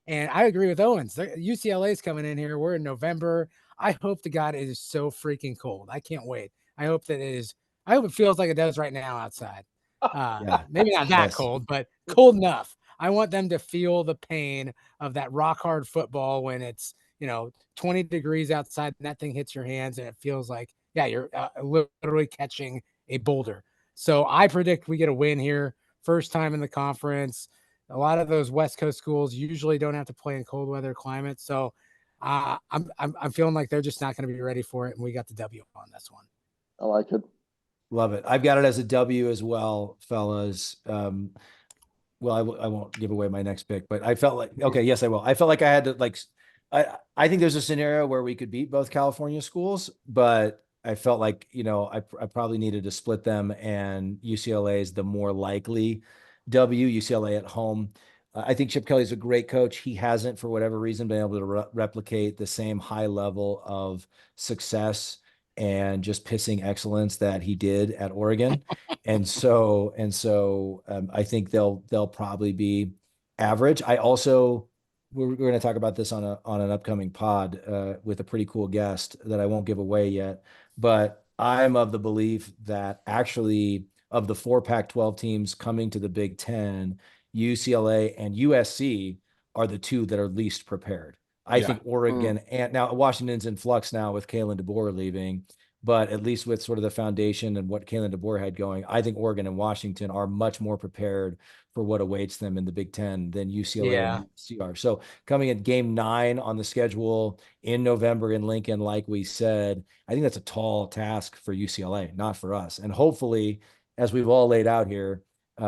And I agree with Owens. UCLA is coming in here. We're in November. I hope to God it is so freaking cold. I can't wait. I hope it feels like it does right now outside. Maybe not that cold, but cold enough. I want them to feel the pain of that rock hard football when it's, 20 degrees outside and that thing hits your hands and it feels like, you're literally catching a boulder. So I predict we get a win here. First time in the conference. A lot of those West Coast schools usually don't have to play in cold weather climates. So I'm feeling like they're just not going to be ready for it. And we got the W on this one. I like it. Love it. I've got it as a W as well, fellas. Well, I won't give away my next pick, but I felt like, okay, yes, I will. I felt like I had to I think there's a scenario where we could beat both California schools, but I felt like, I probably needed to split them, and UCLA is the more likely W. UCLA at home. I think Chip Kelly is a great coach. He hasn't, for whatever reason, been able to replicate the same high level of success and just pissing excellence that he did at Oregon. and so I think they'll probably be average. We're going to talk about this on an upcoming pod with a pretty cool guest that I won't give away yet, but I'm of the belief that actually of the 4 Pac-12 teams coming to the Big Ten, UCLA and USC are the 2 that are least prepared. I think Oregon and now Washington's in flux now with Kalen DeBoer leaving, but at least with sort of the foundation and what Kalen DeBoer had going, I think Oregon and Washington are much more prepared for what awaits them in the Big Ten than UCLA and USC are. So coming at game 9 on the schedule in November in Lincoln, like we said, I think that's a tall task for UCLA, not for us. And hopefully, as we've all laid out here,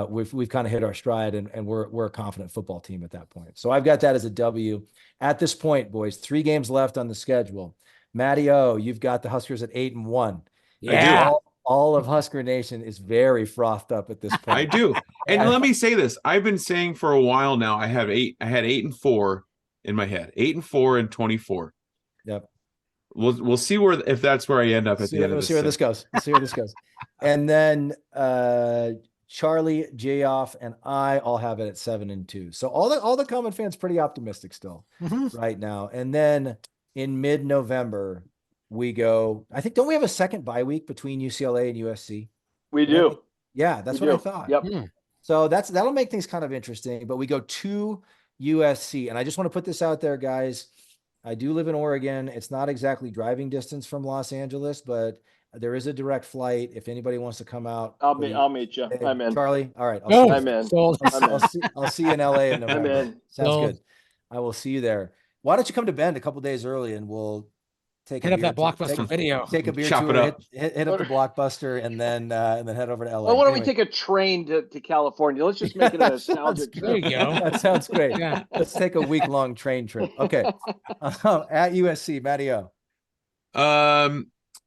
we've kind of hit our stride, and we're a confident football team at that point. So I've got that as a W. At this point, boys, 3 games left on the schedule. Matty O, you've got the Huskers at 8-1. Yeah. All of Husker Nation is very frothed up at this point. I do. And let me say this. I've been saying for a while now, I had 8-4 in my head. 8-4 and 24. Yep. We'll see if that's where I end up at the end of this. We'll see where this goes. We'll see where this goes. And then Charlie, Jayoff, and I all have it at 7-2. So all the common fans pretty optimistic still right now. And then in mid-November, we go, I think, don't we have a second bye week between UCLA and USC? We do. Yeah, that's what I thought. Yep. So that'll make things kind of interesting. But we go to USC, and I just want to put this out there, guys. I do live in Oregon. It's not exactly driving distance from Los Angeles, but there is a direct flight. If anybody wants to come out, I'll meet you. I'm in. Charlie. All right. I'm in. I'll see you in LA in November. I'm in. Sounds good. I will see you there. Why don't you come to Bend a couple days early, and we'll hit up that Blockbuster video. Take a beer Chop tour, it up. hit up the Blockbuster, and then head over to LA. Well, why don't we take a train to California? Let's just make it a nostalgic There you trip. go. That sounds great. Yeah. Let's take a week-long train trip. Okay. At USC, Matty O.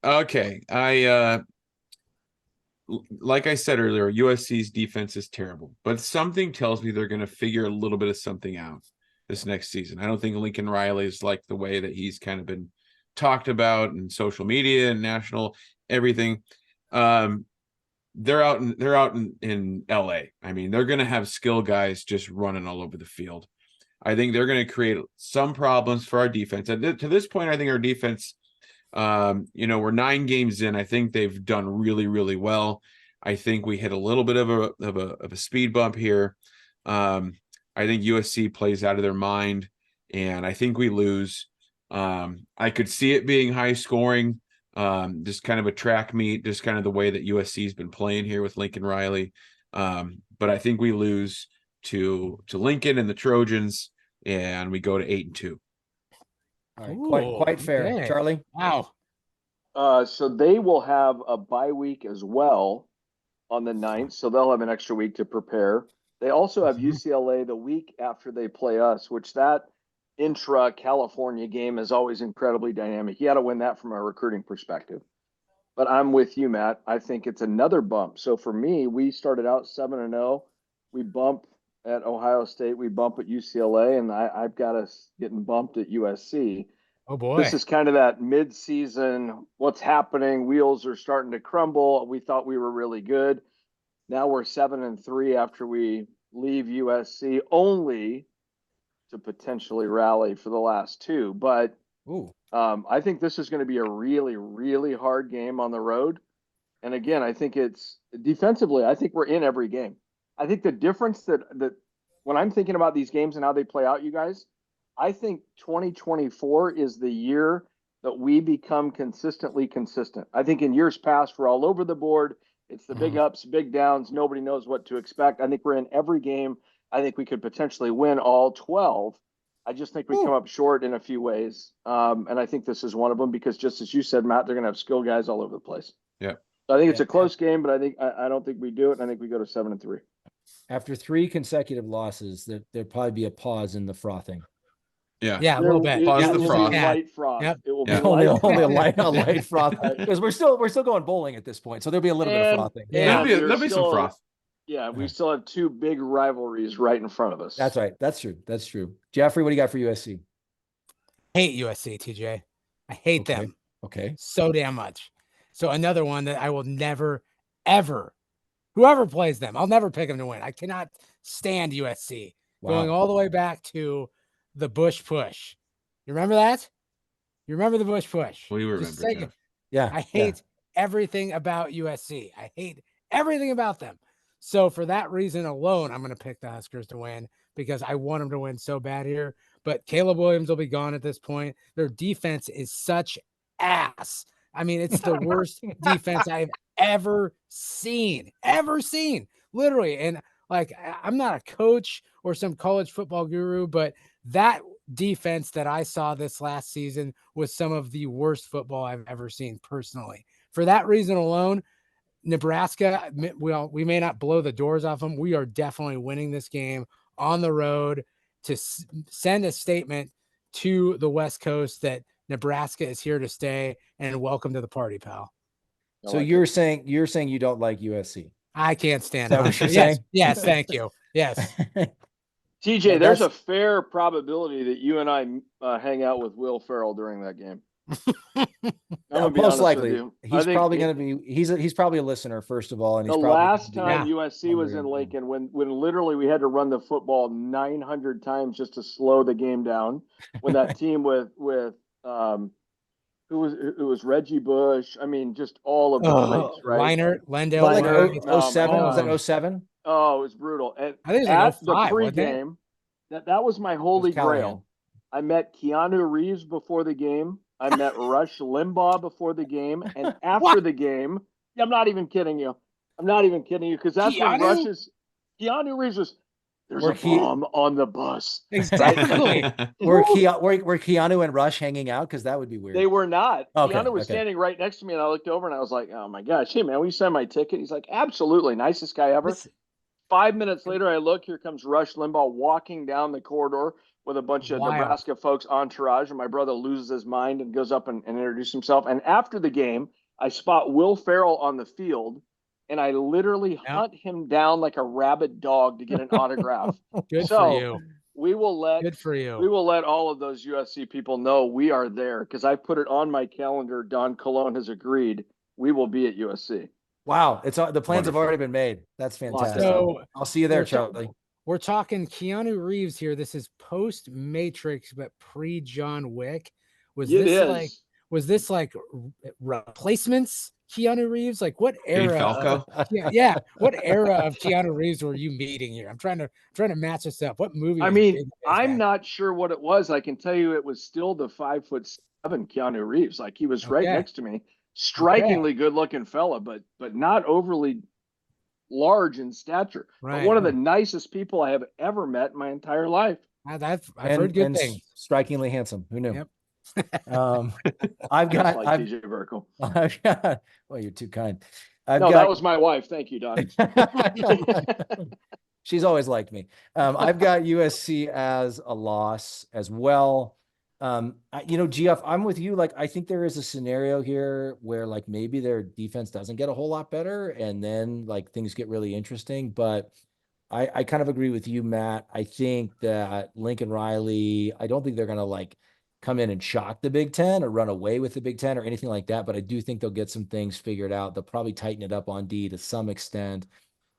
Okay. Like I said earlier, USC's defense is terrible, but something tells me they're going to figure a little bit of something out this next season. I don't think Lincoln Riley's like the way that he's kind of been talked about in social media and national everything. They're out in LA. I mean, they're going to have skill guys just running all over the field. I think they're going to create some problems for our defense. And to this point, I think our defense, we're 9 games in. I think they've done really, really well. I think we hit a little bit of a speed bump here. I think USC plays out of their mind, and I think we lose. I could see it being high scoring, just kind of a track meet, just kind of the way that USC has been playing here with Lincoln Riley. But I think we lose to Lincoln and the Trojans, and we go to 8-2. All right, quite fair. Okay. Charlie? Wow. So they will have a bye week as well on the 9th, so they'll have an extra week to prepare. They also have UCLA the week after they play us, which that intra-California game is always incredibly dynamic. You got to win that from a recruiting perspective. But I'm with you, Matt. I think it's another bump. So for me, we started out 7-0. We bump at Ohio State. We bump at UCLA, and I've got us getting bumped at USC. Oh, boy. This is kind of that mid-season, what's happening? Wheels are starting to crumble. We thought we were really good. Now we're 7-3 after we leave USC, only to potentially rally for the last 2. But I think this is going to be a really, really hard game on the road. And again, I think it's defensively, I think we're in every game. I think the difference that when I'm thinking about these games and how they play out, you guys, I think 2024 is the year that we become consistently consistent. I think in years past, we're all over the board. It's the big ups, big downs. Nobody knows what to expect. I think we're in every game. I think we could potentially win all 12. I just think we come up short in a few ways. And I think this is one of them because just as you said, Matt, they're going to have skill guys all over the place. Yeah. So I think it's a close game, but I don't think we do it. I think we go to 7-3. After 3 consecutive losses, there'd probably be a pause in the frothing. Yeah, a little bit. Pause It the will froth. be light froth. Yep. It will be Only light a light froth because we're still going bowling at this point, so there'll be a little bit of frothing. Yeah. There'll be some froth. Yeah, we still have 2 big rivalries right in front of us. That's right. That's true. Jeffrey, what do you got for USC? Hate USC, TJ. I hate them Okay. so damn much. So another one that I will never, ever, whoever plays them, I'll never pick them to win. I cannot stand USC. Wow. Going all the way back to the Bush push. You remember that? You remember the Bush push? We Just remember. say it. Yeah. I hate everything about USC. I hate everything about them. So for that reason alone, I'm going to pick the Huskers to win because I want them to win so bad here. But Caleb Williams will be gone at this point. Their defense is such ass I mean, it's the worst defense I've ever seen, literally. And like, I'm not a coach or some college football guru, but that defense that I saw this last season was some of the worst football I've ever seen personally. For that reason alone, Nebraska, well, we may not blow the doors off them. We are definitely winning this game on the road to send a statement to the West Coast that Nebraska is here to stay and welcome to the party, pal. So you're saying you don't like USC? I can't stand that what you're saying? Yes, thank you. Yes. TJ, Yeah, there's a fair probability that you and I hang out with Will Ferrell during that game. Most likely, he's probably going to be. He's probably a listener first of all, and he's the probably last time USC was in wondering. Lincoln when literally we had to run the football 900 times just to slow the game down. When that team with who was Reggie Bush? I mean, just all of the freaks, right? Leinart, Lendale, like 07. Oh, was that 07? Oh, it was brutal. And I think it was at like the 05, wasn't it? pregame, that was my holy Callahan. grail. I met Keanu Reeves before the game. I met Rush Limbaugh before the game, and after the game, I'm not even kidding you. Because that's when Keanu Reeves was. There's a bomb on the bus. Exactly. Were Keanu and Rush hanging out? Because that would be weird. They were not. Okay, Keanu was standing right next to me, and I looked over and I was like, "Oh my gosh, hey man, will you sign my ticket?" He's like, "Absolutely, nicest guy ever." 5 minutes later, I look. Here comes Rush Limbaugh walking down the corridor with a bunch of Nebraska folks entourage, and my brother loses his mind and goes up and introduces himself. And after the game, I spot Will Ferrell on the field, and I literally hunt him down like a rabid dog to get an autograph. Good for you. We will let We will let all of those USC people know we are there because I put it on my calendar. Don Colon has agreed. We will be at USC. Wow, the plans have already been made. That's fantastic. So I'll see you there, Charlie. We're talking Keanu Reeves here. This is post Matrix, but pre John Wick. Was this like replacements? Keanu Reeves, like what era? What era of Keanu Reeves were you meeting here? I'm trying to match this up. What movie? I mean, I'm not sure what it was. I can tell you, it was still the 5'7" Keanu Reeves. Like he was right next to me. Strikingly good-looking fella, but not overly large in stature. Right. But one of the nicest people I have ever met in my entire life. I've heard good things. Strikingly handsome. Who knew? Yep. I've got TJ Burkle. Well, you're too kind. That was my wife. Thank you, Don. She's always liked me. I've got USC as a loss as well. GF, I'm with you. Like, I think there is a scenario here where like maybe their defense doesn't get a whole lot better and then like things get really interesting. But I kind of agree with you, Matt. I think that Lincoln Riley, I don't think they're going to like come in and shock the Big Ten or run away with the Big Ten or anything like that. But I do think they'll get some things figured out. They'll probably tighten it up on D to some extent.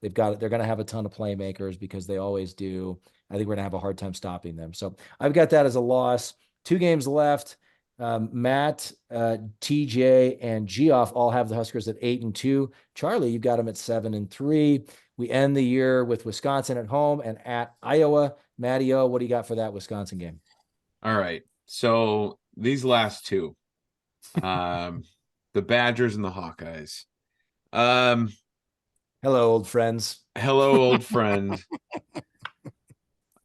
They're going to have a ton of playmakers because they always do. I think we're going to have a hard time stopping them. So I've got that as a loss. 2 games left. Matt, TJ, and Geoff all have the Huskers at 8-2. Charlie, you've got them at 7-3. We end the year with Wisconsin at home and at Iowa. Matty O, what do you got for that Wisconsin game? All right. So these last two, the Badgers and the Hawkeyes. Hello, old friends. Hello, old friend.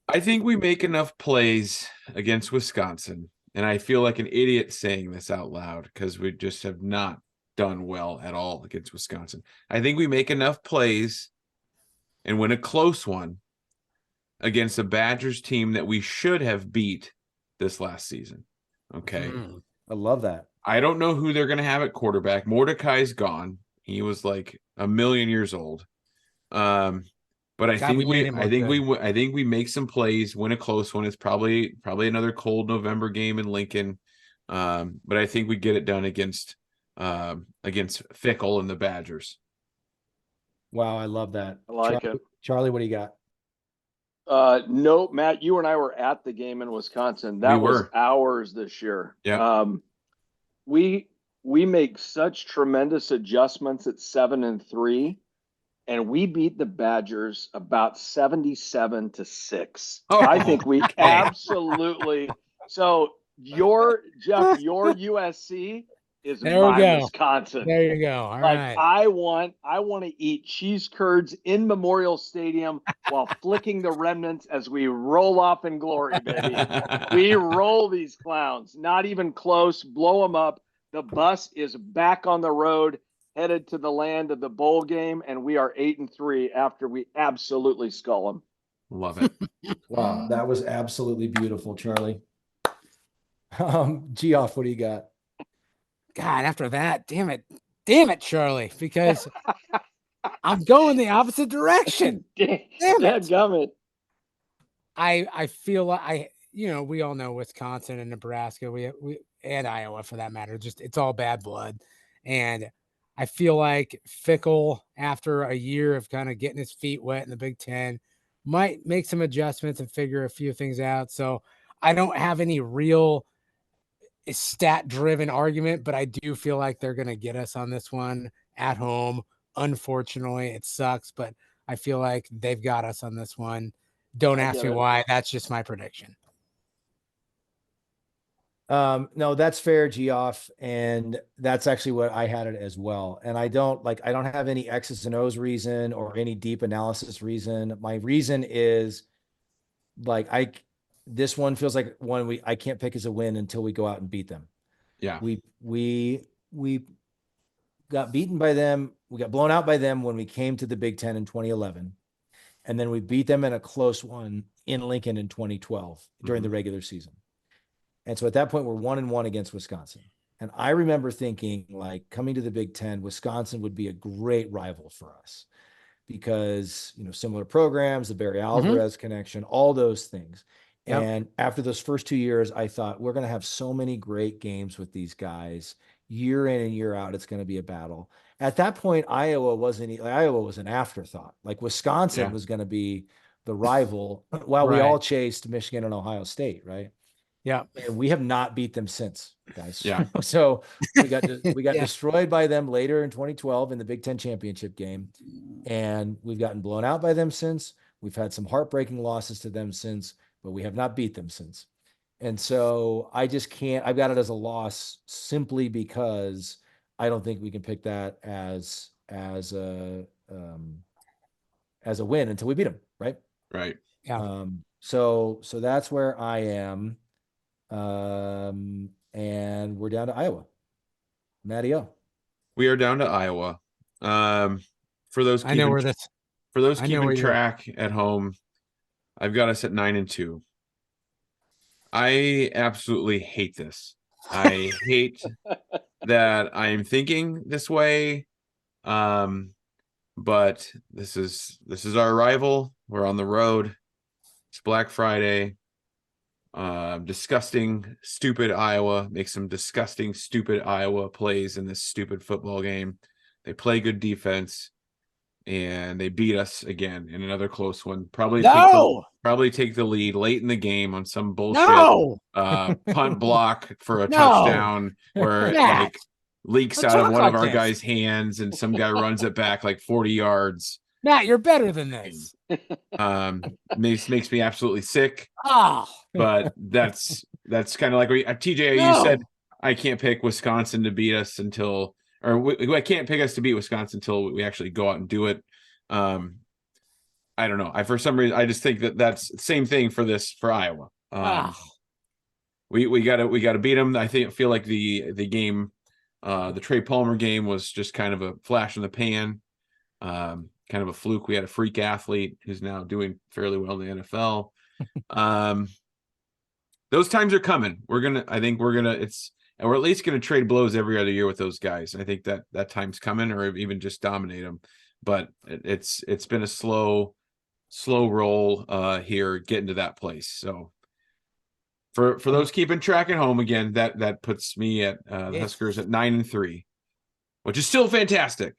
I think we make enough plays against Wisconsin, and I feel like an idiot saying this out loud because we just have not done well at all against Wisconsin. I think we make enough plays and win a close one against a Badgers team that we should have beat this last season. Okay. I love that. I don't know who they're going to have at quarterback. Mordecai's gone. He was like a million years old. But I think we make some plays, win a close one. It's probably another cold November game in Lincoln. But I think we get it done against Fickle and the Badgers. Wow, I love that. I like it. Charlie, what do you got? No, Matt, you and I were at the game in Wisconsin. That was ours this year. Yeah. We make such tremendous adjustments at 7-3. And we beat the Badgers about 77-6. Oh. I think we absolutely. So your USC is There we my go. Wisconsin. There you go. All Like right. I want to eat cheese curds in Memorial Stadium while flicking the remnants as we roll off in glory, baby. We roll these clowns, not even close, blow them up. The bus is back on the road, headed to the land of the bowl game, and we are 8-3 after we absolutely skull them. Love it. Wow, that was absolutely beautiful, Charlie. Geoff, what do you got? God, after that, damn it, Charlie, because I'm going the opposite direction. Damn it. Dadgummit. I feel like we all know Wisconsin and Nebraska, we and Iowa for that matter. Just it's all bad blood, and I feel like Fickle, after a year of kind of getting his feet wet in the Big Ten, might make some adjustments and figure a few things out. So I don't have any real stat-driven argument, but I do feel like they're going to get us on this one at home. Unfortunately, it sucks, but I feel like they've got us on this one. Don't ask me why. That's just my prediction. No, that's fair, Geoff, and that's actually what I had it as well. And I don't have any X's and O's reason or any deep analysis reason. My reason is this one feels like one I can't pick as a win until we go out and beat them. Yeah. We got beaten by them. We got blown out by them when we came to the Big Ten in 2011. And then we beat them in a close one in Lincoln in 2012 during the regular season. And so at that point, we're 1-1 against Wisconsin. And I remember thinking, like, coming to the Big Ten, Wisconsin would be a great rival for us because, similar programs, the Barry Alvarez connection, all those things. Yep. And after those first 2 years, I thought we're going to have so many great games with these guys year in and year out. It's going to be a battle. At that point, Iowa was an afterthought. Like Wisconsin was going to be the rival while we all chased Michigan and Ohio State, right? Yeah. And we have not beat them since, guys. Yeah. So we got destroyed by them later in 2012 in the Big Ten championship game. And we've gotten blown out by them since. We've had some heartbreaking losses to them since, but we have not beat them since. And so I just can't, I've got it as a loss simply because I don't think we can pick that as a win until we beat them. Right. Right. Yeah. So that's where I am. And we're down to Iowa. Matty O. We are down to Iowa. For those keeping track at home, I've got us at 9-2. I absolutely hate this. I hate that I'm thinking this way. But this is our rival. We're on the road. It's Black Friday. Disgusting, stupid Iowa makes some disgusting, stupid Iowa plays in this stupid football game. They play good defense, and they beat us again in another close one. Probably take the lead late in the game on some bullshit punt block for a touchdown where it leaks out of one of our guys' hands, and some guy runs it back like 40 yards. Matt, you're better than this. Makes me absolutely sick. But that's kind of like TJ. You said I can't pick Wisconsin to beat us until, I can't pick us to beat Wisconsin until we actually go out and do it. I don't know. For some reason, I just think that's the same thing for Iowa. We gotta beat them. I feel like the game, the Trey Palmer game was just kind of a flash in the pan. Kind of a fluke. We had a freak athlete who's now doing fairly well in the NFL. Those times are coming. We're at least gonna trade blows every other year with those guys. I think that time's coming, or even just dominate them. But it's been a slow roll here getting to that place. So for those keeping track at home, again, that puts me at the Huskers at 9-3, which is still fantastic.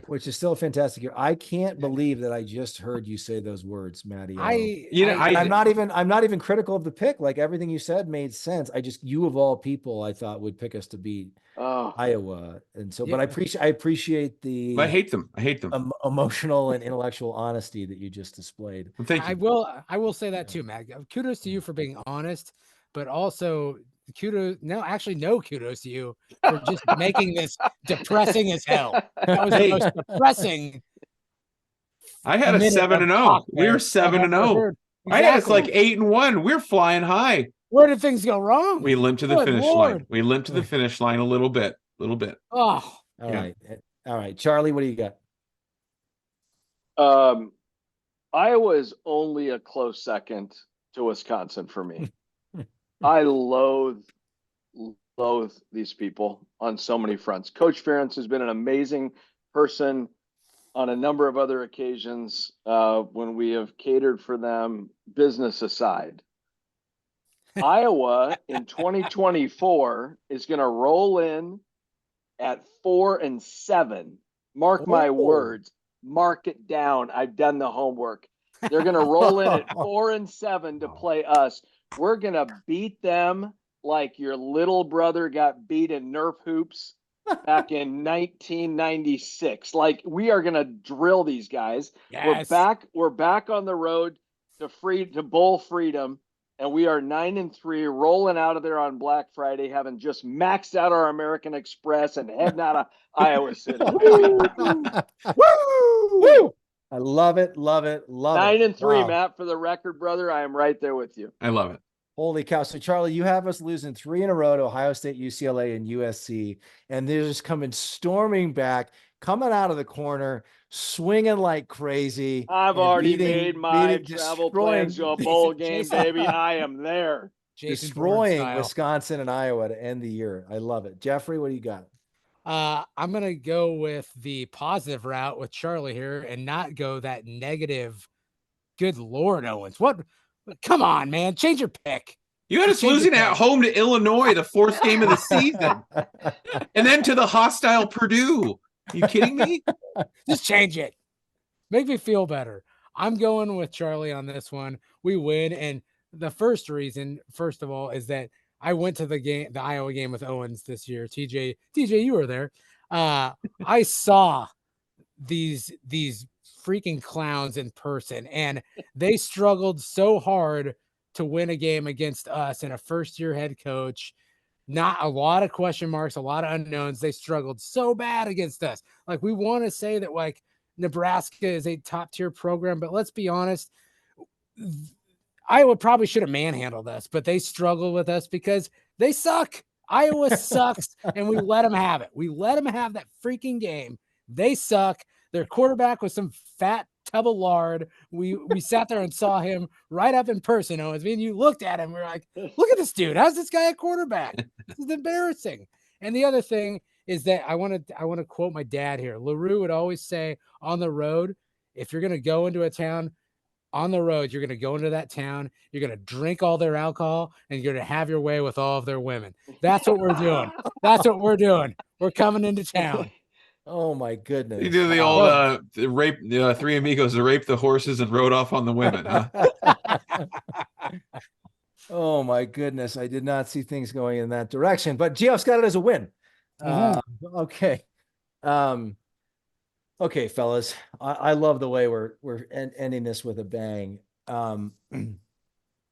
Which is still a fantastic year. I can't believe that I just heard you say those words, Matty. I'm not even critical of the pick. Like everything you said made sense. You of all people, I thought would pick us to beat Iowa, and so. But I appreciate the. I hate them. Emotional and intellectual honesty that you just displayed. Well, thank you. I will say that too, Matt. Kudos to you for being honest, but also kudos. No, actually, no kudos to you for just making this depressing as hell. That was the Hey. most depressing. I had a minute of 7-0. talk We were there I've 7-0. ever heard. I had us like Exactly. 8-1. We're flying high. Where did things go wrong? We limped to the Good finish Lord. line. We limped to the finish line a little bit. Oh, All Yeah. right. All right. Charlie, what do you got? Iowa is only a close second to Wisconsin for me. I loathe these people on so many fronts. Coach Ferentz has been an amazing person on a number of other occasions when we have catered for them, business aside. Iowa in 2024 is going to roll in at 4-7. Mark my words. Mark it down. I've done the homework. They're going to roll in at 4-7 to play us. We're going to beat them like your little brother got beat in Nerf hoops back in 1996. Like, we are going to drill these guys. yes. We're back on the road to bowl freedom, and we are 9-3, rolling out of there on Black Friday, having just maxed out our American Express and heading out of Iowa City. Woo! I love it. Love it. Love it. 9-3, Wow. Matt, for the record, brother. I am right there with you. I love it. Holy cow. So, Charlie, you have us losing 3 in a row to Ohio State, UCLA, and USC. And they're just coming storming back, coming out of the corner, swinging like crazy. I've and already beating- made my beating- travel plans to a bowl game, Jason. baby. I am there. Jason Bourne destroying style. Wisconsin and Iowa to end the year. I love it. Jeffrey, what do you got? I'm gonna go with the positive route with Charlie here and not go that negative. Good Lord, Owens. What? Come on, man. Change your pick. You had us Change losing it at back. home to Illinois, the 4th game of the season, and then to the hostile Purdue. You kidding me? Just change it. Make me feel better. I'm going with Charlie on this one. We win. And the first reason, first of all, is that I went to the Iowa game with Owens this year. TJ, you were there. I saw these freaking clowns in person, and they struggled so hard to win a game against us and a first-year head coach. Not a lot of question marks, a lot of unknowns. They struggled so bad against us. Like, we want to say that like Nebraska is a top-tier program, but let's be honest, Iowa probably should have manhandled us, but they struggle with us because they suck. Iowa sucks, and we let them have it. We let them have that freaking game. They suck. Their quarterback was some fat tub of lard. We sat there and saw him right up in person. Owens, me and you looked at him. We were like, look at this dude. How's this guy a quarterback? This is embarrassing. And the other thing is that I want to quote my dad here. LaRue would always say, on the road, if you're going to go into a town, on the road, you're going to go into that town, you're going to drink all their alcohol, and you're going to have your way with all of their women. That's what we're doing. That's what we're doing. We're coming into town. Oh my goodness. You do the old rape, Three Amigos, to rape the horses and rode off on the women, huh? Oh my goodness. I did not see things going in that direction, but Geoff's got it as a win. Okay. Okay, fellas, I love the way we're ending this with a bang.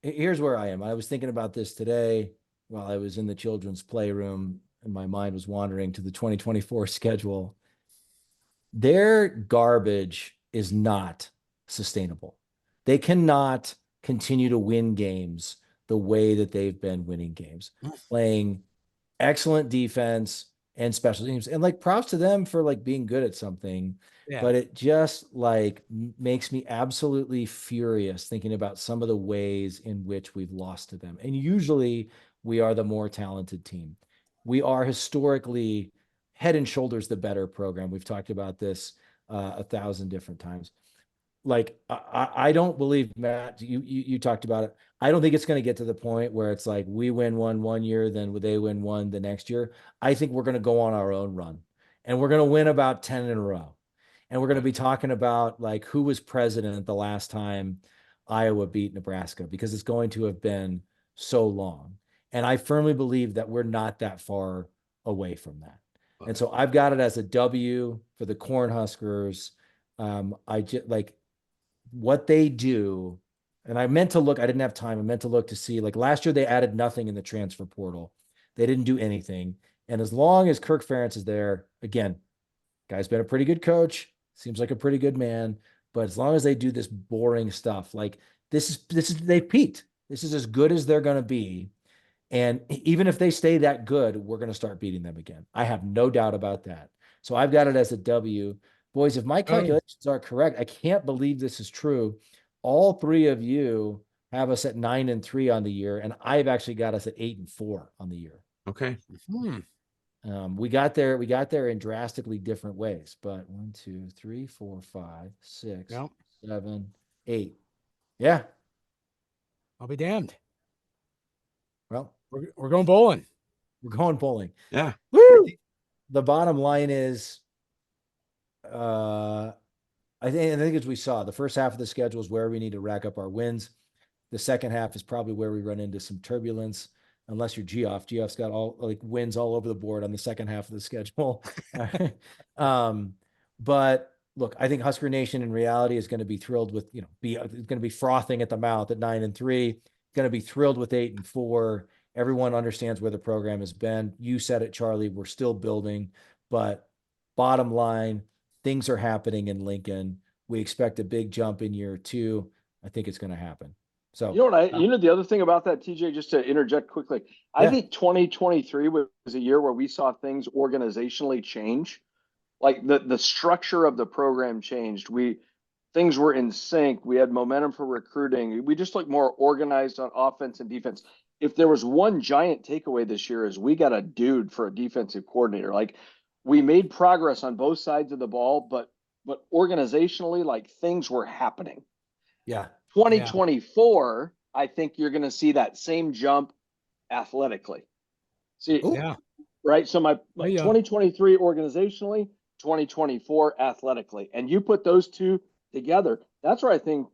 Here's where I am. I was thinking about this today while I was in the children's playroom, and my mind was wandering to the 2024 schedule. Their garbage is not sustainable. They cannot continue to win games the way that they've been winning games, playing excellent defense and special teams. And like, props to them for like being good at something, but it just like makes me absolutely furious thinking about some of the ways in which we've lost to them. And usually we are the more talented team. We are historically head and shoulders the better program. We've talked about this 1,000 different times. Like, I don't believe, Matt, you talked about it. I don't think it's going to get to the point where it's like we win one year, then they win one the next year. I think we're going to go on our own run, and we're going to win about 10 in a row. And we're going to be talking about like who was president the last time Iowa beat Nebraska, because it's going to have been so long. And I firmly believe that we're not that far away from that. And so I've got it as a W for the Cornhuskers. I just like what they do and I meant to look, I didn't have time. I meant to look to see, like last year, they added nothing in the transfer portal. They didn't do anything. And as long as Kirk Ferentz is there, again, guy's been a pretty good coach, seems like a pretty good man. But as long as they do this boring stuff, like they've peaked. This is as good as they're going to be. And even if they stay that good, we're going to start beating them again. I have no doubt about that. So I've got it as a W. Boys, if my calculations are correct, I can't believe this is true. All three of you have us at 9-3 on the year, and I've actually got us at 8-4 on the year. Okay. We got there in drastically different ways, but 1, 2, 3, 4, 5, 6, 7, 8. Yeah. I'll be damned. Well, we're going bowling. We're going bowling. Yeah. Woo! The bottom line is, I think as we saw, the first half of the schedule is where we need to rack up our wins. The second half is probably where we run into some turbulence, unless you're Geoff. Geoff's got all like wins all over the board on the second half of the schedule. But look, I think Husker Nation in reality is going to be thrilled with, going to be frothing at the mouth at 9-3, going to be thrilled with 8-4. Everyone understands where the program has been. You said it, Charlie, we're still building, but bottom line, things are happening in Lincoln. We expect a big jump in year 2. I think it's going to happen. So, the other thing about that, TJ, just to interject quickly, I think 2023 was a year where we saw things organizationally change. Like the structure of the program changed. Things were in sync. We had momentum for recruiting. We just looked more organized on offense and defense. If there was one giant takeaway this year, is we got a dude for a defensive coordinator. Like, we made progress on both sides of the ball, but organizationally, like, things were happening. Yeah. 2024, I think you're going to see that same jump athletically. See, right? So my 2023 organizationally, 2024 athletically, and you put those two together, that's where I think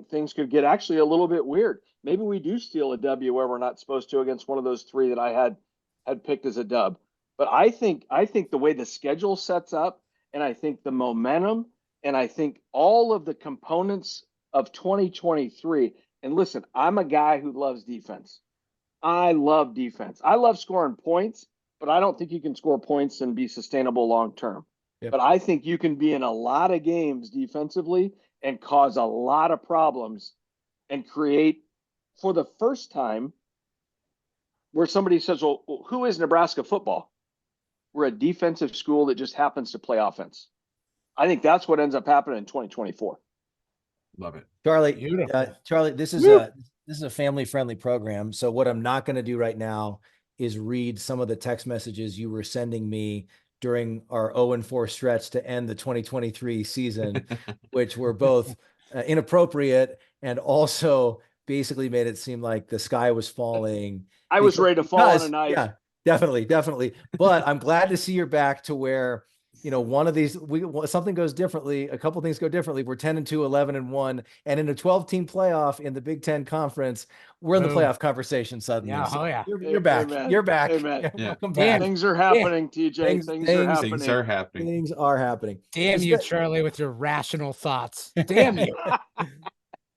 things could get actually a little bit weird. Maybe we do steal a W where we're not supposed to against one of those three that I had picked as a dub. But I think the way the schedule sets up, and I think the momentum, and I think all of the components of 2023. And listen, I'm a guy who loves defense. I love defense. I love scoring points, but I don't think you can score points and be sustainable long term. Yep. But I think you can be in a lot of games defensively and cause a lot of problems and create, for the first time, where somebody says, well, who is Nebraska football? We're a defensive school that just happens to play offense. I think that's what ends up happening in 2024. Love it. Charlie, this is a family-friendly program. So what I'm not going to do right now is read some of the text messages you were sending me during our 0-4 stretch to end the 2023 season, which were both inappropriate and also basically made it seem like the sky was falling. I was ready to fall on a knife. Yeah, definitely. But I'm glad to see you're back to where, one of these, something goes differently. A couple things go differently. We're 10-2, 11-1, and in a 12-team playoff in the Big Ten Conference, we're in the playoff conversation suddenly. Yeah, so you're back. Amen. You're back. Amen. Welcome back. Things are happening, TJ. Things are happening. Things are happening. Damn you, Charlie, with your rational thoughts. Damn you.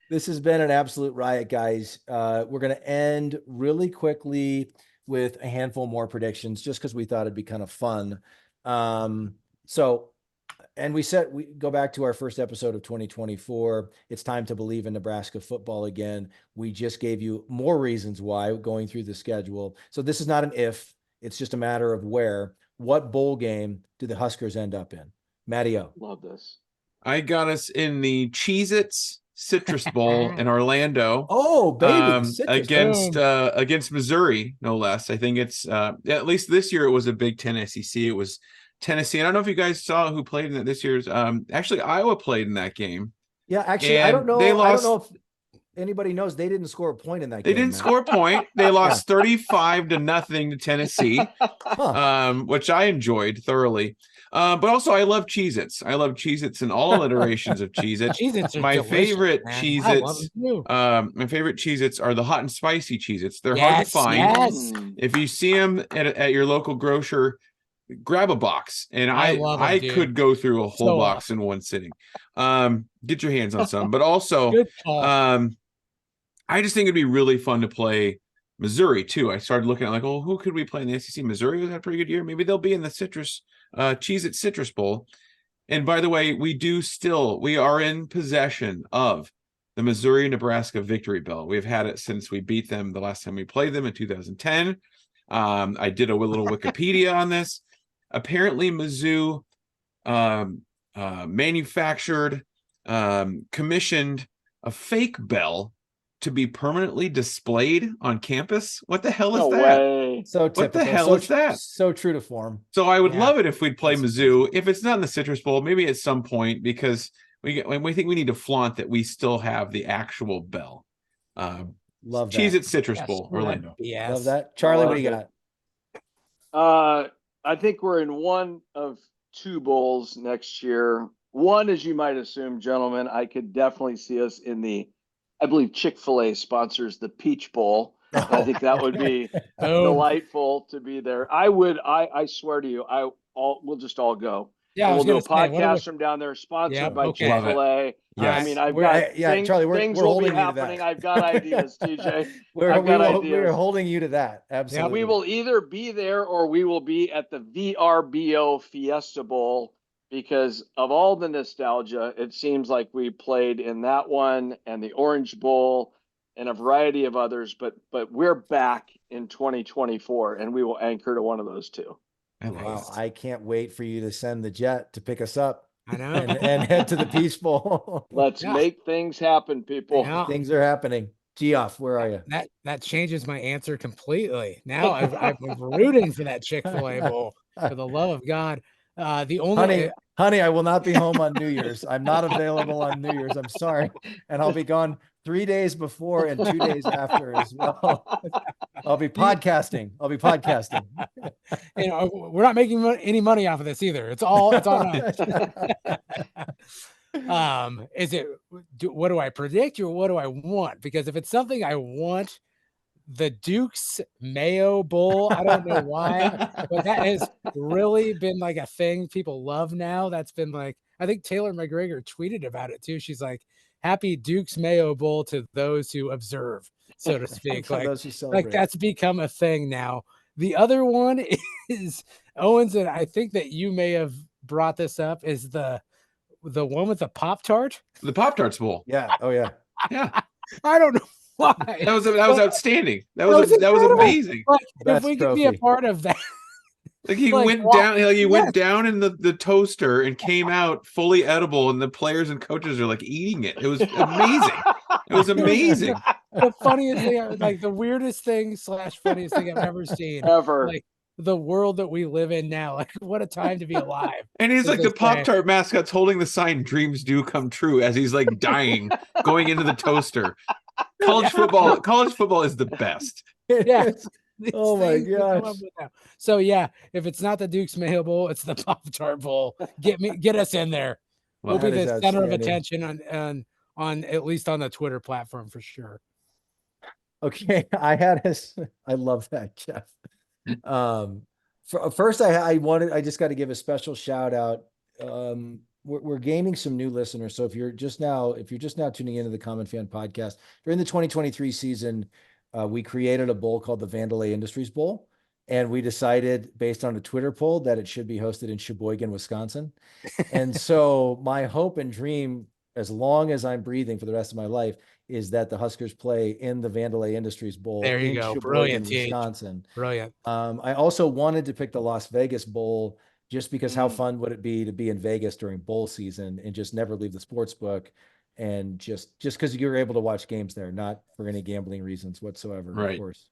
This has been an absolute riot, guys. We're going to end really quickly with a handful more predictions, just because we thought it'd be kind of fun. And we go back to our first episode of 2024. It's time to believe in Nebraska football again. We just gave you more reasons why going through the schedule. So this is not an if, it's just a matter of where. What bowl game do the Huskers end up in? Matty-O. Love this. I got us in the Cheez-Its Citrus Bowl in Orlando. Oh, baby. Against Missouri, no less. I think it's at least this year it was a Big Ten SEC. It was Tennessee. I don't know if you guys saw who played in it this year's. Actually, Iowa played in that game. Yeah, actually, I don't know. I don't know if anybody knows they didn't score a point in that game. They didn't score a point. They lost 35-0 to Tennessee, which I enjoyed thoroughly. But also, I love Cheez-Its. I love Cheez-Its and all iterations of Cheez-Its. Cheez-Its are my delicious, favorite man. Cheez-Its. My favorite Cheez-Its are the hot and spicy Cheez-Its. They're hard to find. Yes. If you see them at your local grocer, grab a box. And I could go through a whole box in one sitting. Get your hands on some. But also, I just think it'd be really fun to play Missouri too. I started looking at like, oh, who could we play in the SEC? Missouri had a pretty good year. Maybe they'll be in the Cheez-It Citrus Bowl. And by the way, we are in possession of the Missouri-Nebraska victory bell. We've had it since we beat them the last time we played them in 2010. I did a little Wikipedia on this. Apparently, Mizzou manufactured, commissioned a fake bell to be permanently displayed on campus. What the hell is No that? way. So typical. What the hell is that? So true to form. So I would Yeah. love it if we'd play That's Mizzou. If it's not in the Citrus Bowl, maybe at some point, because we think we need to flaunt that we still have the actual bell. Love that. Cheez-It Citrus Yeah, Bowl, screw that Orlando. BS. Love that. Charlie, what do you love got? I think we're in one of two bowls next year. One, as you might assume, gentlemen, I could definitely see us in I believe Chick-fil-A sponsors the Peach Bowl. And I think that would be Boom. delightful to be there. I swear to you, we'll just all go. Yeah, I And was we'll do a gonna say, what are podcast from down there, sponsored Yep, by okay. Chick-fil-A. Yes. I mean, I've We're- got yeah, Charlie, we're things will be holding you to that. happening. I've got ideas, TJ. We're I've got we are ideas. holding you to that. Absolutely. We will either be there or we will be at the VRBO Fiesta Bowl, because of all the nostalgia, it seems like we played in that one and the Orange Bowl and a variety of others, but we're back in 2024 and we will anchor to one of those two. Wow, I can't wait for you to send the jet to pick us up I know. and head to the Peace Bowl. Let's Yeah. make things happen, people. Yeah. Things are happening. Geoff, where are you? That changes my answer completely. Now I'm rooting for that Chick-fil-A bowl, for the love of God. The only Honey, I will not be home on New Year's. I'm not available on New Year's. I'm sorry. And I'll be gone 3 days before and 2 days after as well. I'll be podcasting. we're not making any money off of this either. It's all on us. What do I predict or what do I want? Because if it's something I want, the Duke's Mayo Bowl, I don't know why, but that has really been like a thing people love now. That's been like, I think Taylor McGregor tweeted about it too. She's like, happy Duke's Mayo Bowl to those who observe, so to speak. Like that's become a thing now. The other one is Owens, and I think that you may have brought this up, is the one with the Pop-Tart. The Pop-Tarts Bowl. Yeah. Oh yeah. Yeah. I don't know why. That was outstanding. That was amazing. Like, if Best we could be a trophy. part of that. Like he Like, went wow. down, he Yes. went down in the toaster and came out fully edible, and the players and coaches are like eating it. It was amazing. It was amazing. The funniest thing, like the weirdest thing / funniest thing I've ever seen. Ever. Like the world that we live in now. Like what a time to be alive. And he's to like the this day. Pop-Tart mascot's holding the sign "Dreams do come true" as he's like dying, going into the toaster. College football is the best. Yeah. These Oh my things we come up gosh. with now. So yeah, if it's not the Duke's Mayo Bowl, it's the Pop-Tart Bowl. Get us in there. We'll That be is the center of outstanding. attention on at least on the Twitter platform for sure. Okay, I love that, Jeff. First, I just got to give a special shout out. We're gaining some new listeners. So if you're just now tuning into the Common Fan podcast, during the 2023 season, we created a bowl called the Vandalay Industries Bowl. And we decided, based on a Twitter poll, that it should be hosted in Sheboygan, Wisconsin. And so my hope and dream, as long as I'm breathing for the rest of my life, is that the Huskers play in the Vandalay Industries Bowl There you in go. Sheboygan, Brilliant, Teach. Wisconsin. Brilliant. I also wanted to pick the Las Vegas Bowl just because how fun would it be to be in Vegas during bowl season and just never leave the sports book, and just because you're able to watch games there, not for any gambling reasons whatsoever, Right. of course.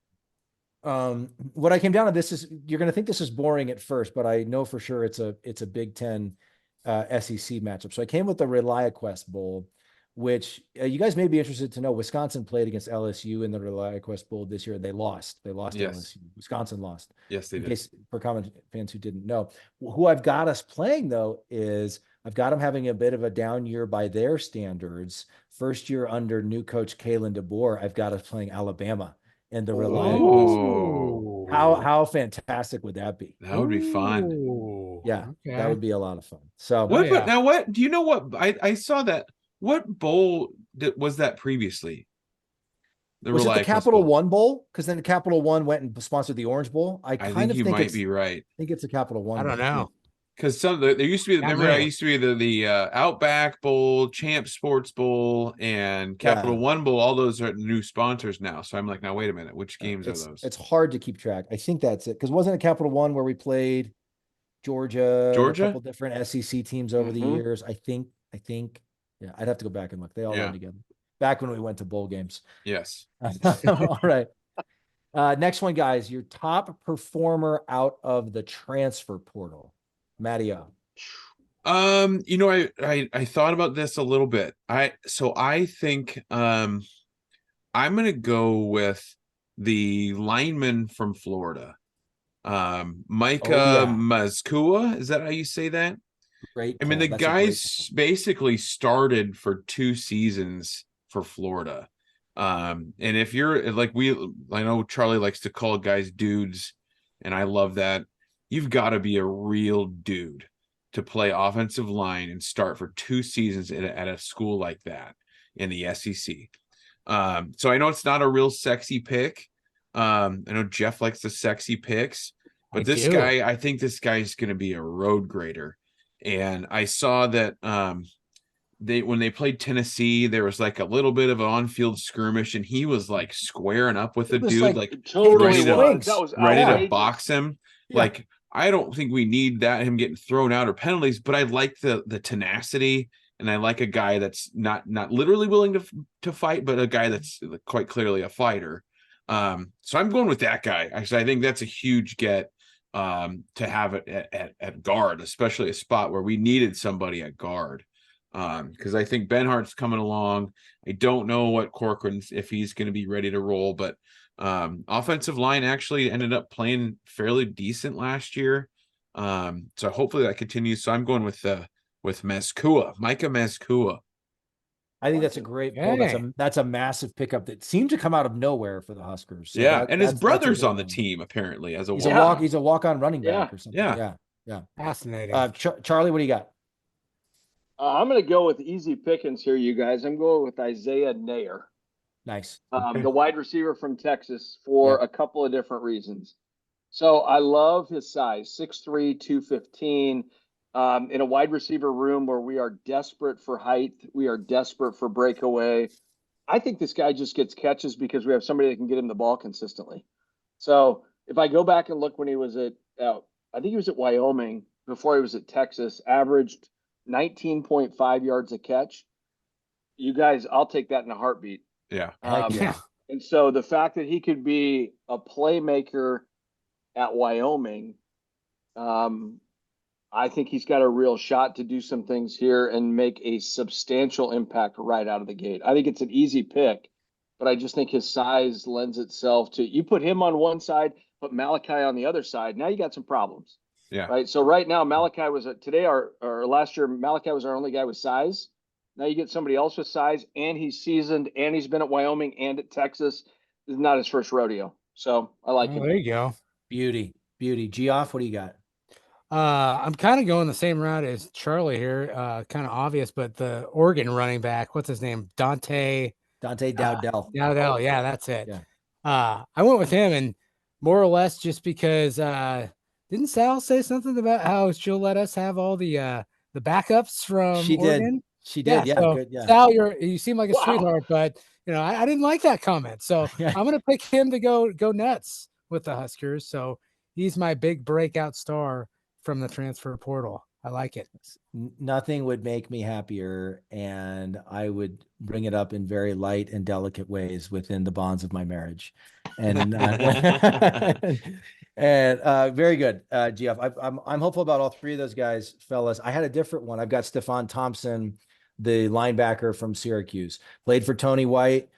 What I came down to, this is, you're going to think this is boring at first, but I know for sure it's a Big Ten SEC matchup. So I came with the ReliaQuest Bowl, which you guys may be interested to know. Wisconsin played against LSU in the ReliaQuest Bowl this year. They lost. They lost to Yes. LSU. Wisconsin lost. Yes, they In did. case for common fans who didn't know. Who I've got us playing, though, is I've got them having a bit of a down year by their standards. First year under new coach Kalen DeBoer, I've got us playing Alabama in the ReliaQuest Bowl. Oh, How fantastic would that be? that would be fun. Ooh, Yeah, okay. that would be a lot of fun. So What? yeah. Now, what do you know? What I saw that. What bowl was that previously? The Was it the Reliance Capital Bowl. One Bowl? Because then the Capital One went and sponsored the Orange Bowl. I I kind think of you think might it's, be right. I think it's a Capital One. I don't Bowl. know. Because there used to be, Not remember, I me. used to be the Outback Bowl, Champ Sports Bowl, and Capital Yeah. One Bowl. All those are new sponsors now. So I'm like, now wait a minute, which games are those? It's hard to keep track. I think that's it. Because wasn't it Capital One where we played Georgia and a Georgia? couple different SEC teams over the Mhm. years? I think. Yeah, I'd have to go back and look. They all Yeah. run together. Back when we went to bowl games. Yes. All right. Next one, guys. Your top performer out of the transfer portal, Mattio. I thought about this a little bit. I think I'm gonna go with the lineman from Florida. Micah yeah. Mazkua. Is that how you say that? Great. I mean, pull. the That's a great guy's basically started for 2 seasons for Florida. And if you're like I know Charlie likes to call guys dudes, and I love that. You've got to be a real dude to play offensive line and start for 2 seasons at a school like that in the SEC. So I know it's not a real sexy pick. I know Jeff likes the sexy picks, but I think this guy is going to be a road grader. And I saw that when they played Tennessee, there was like a little bit of an on-field skirmish, and he was like squaring up with the dude, like Totally ready to- was. That was ready to outrageous. box him. Yeah. Like, I don't think we need him getting thrown out or penalties, but I like the tenacity, and I like a guy that's not literally willing to fight, but a guy that's quite clearly a fighter. So I'm going with that guy. Actually, I think that's a huge get to have it at guard, especially a spot where we needed somebody at guard. Because I think Benhart's coming along. I don't know what Corcoran's, if he's going to be ready to roll, but offensive line actually ended up playing fairly decent last year. So hopefully that continues. So I'm going with Mezcua, Micah Mezcua. I think that's a great pull. That's a massive pickup that seemed to come out of nowhere for the Huskers. So and his that's brother's a on the one. team apparently as a He's a walk-on running back or something. Yeah. Fascinating. Charlie, what do you got? I'm going to go with easy pickings here, you guys. I'm going with Isaiah Nair, Nice. the wide receiver from Texas, for a couple of different reasons. So I love his size, 6'3", 215. In a wide receiver room where we are desperate for height, we are desperate for breakaway. I think this guy just gets catches because we have somebody that can get him the ball consistently. So if I go back and look when he was I think he was at Wyoming before he was at Texas, averaged 19.5 yards a catch. You guys, I'll take that in a heartbeat. Yeah. And so the fact that he could be a playmaker at Wyoming, I think he's got a real shot to do some things here and make a substantial impact right out of the gate. I think it's an easy pick, but I just think his size lends itself to, you put him on one side, put Malachi on the other side. Now you got some problems. Yeah. Right. So right now, Malachi was last year, Malachi was our only guy with size. Now you get somebody else with size, and he's seasoned, and he's been at Wyoming and at Texas. This is not his first rodeo. So I like him. There you go. Beauty. Geoff, what do you got? I'm kind of going the same route as Charlie here. Kind of obvious, but the Oregon running back, what's his name? Dante Dowdell. Dowdell. Yeah, that's it. Yeah. I went with him, and more or less just because didn't Sal say something about how she'll let us have all the backups from Oregon? She did. Yeah. So, Good. Yeah. Sal, you seem like a sweetheart, but I didn't like that comment. So I'm gonna pick him to go nuts with the Huskers. So he's my big breakout star from the transfer portal. I like it. Nothing would make me happier, and I would bring it up in very light and delicate ways within the bonds of my marriage. And very good, Geoff. I'm hopeful about all three of those guys, fellas. I had a different one. I've got Stephon Thompson, the linebacker from Syracuse, played for Tony White.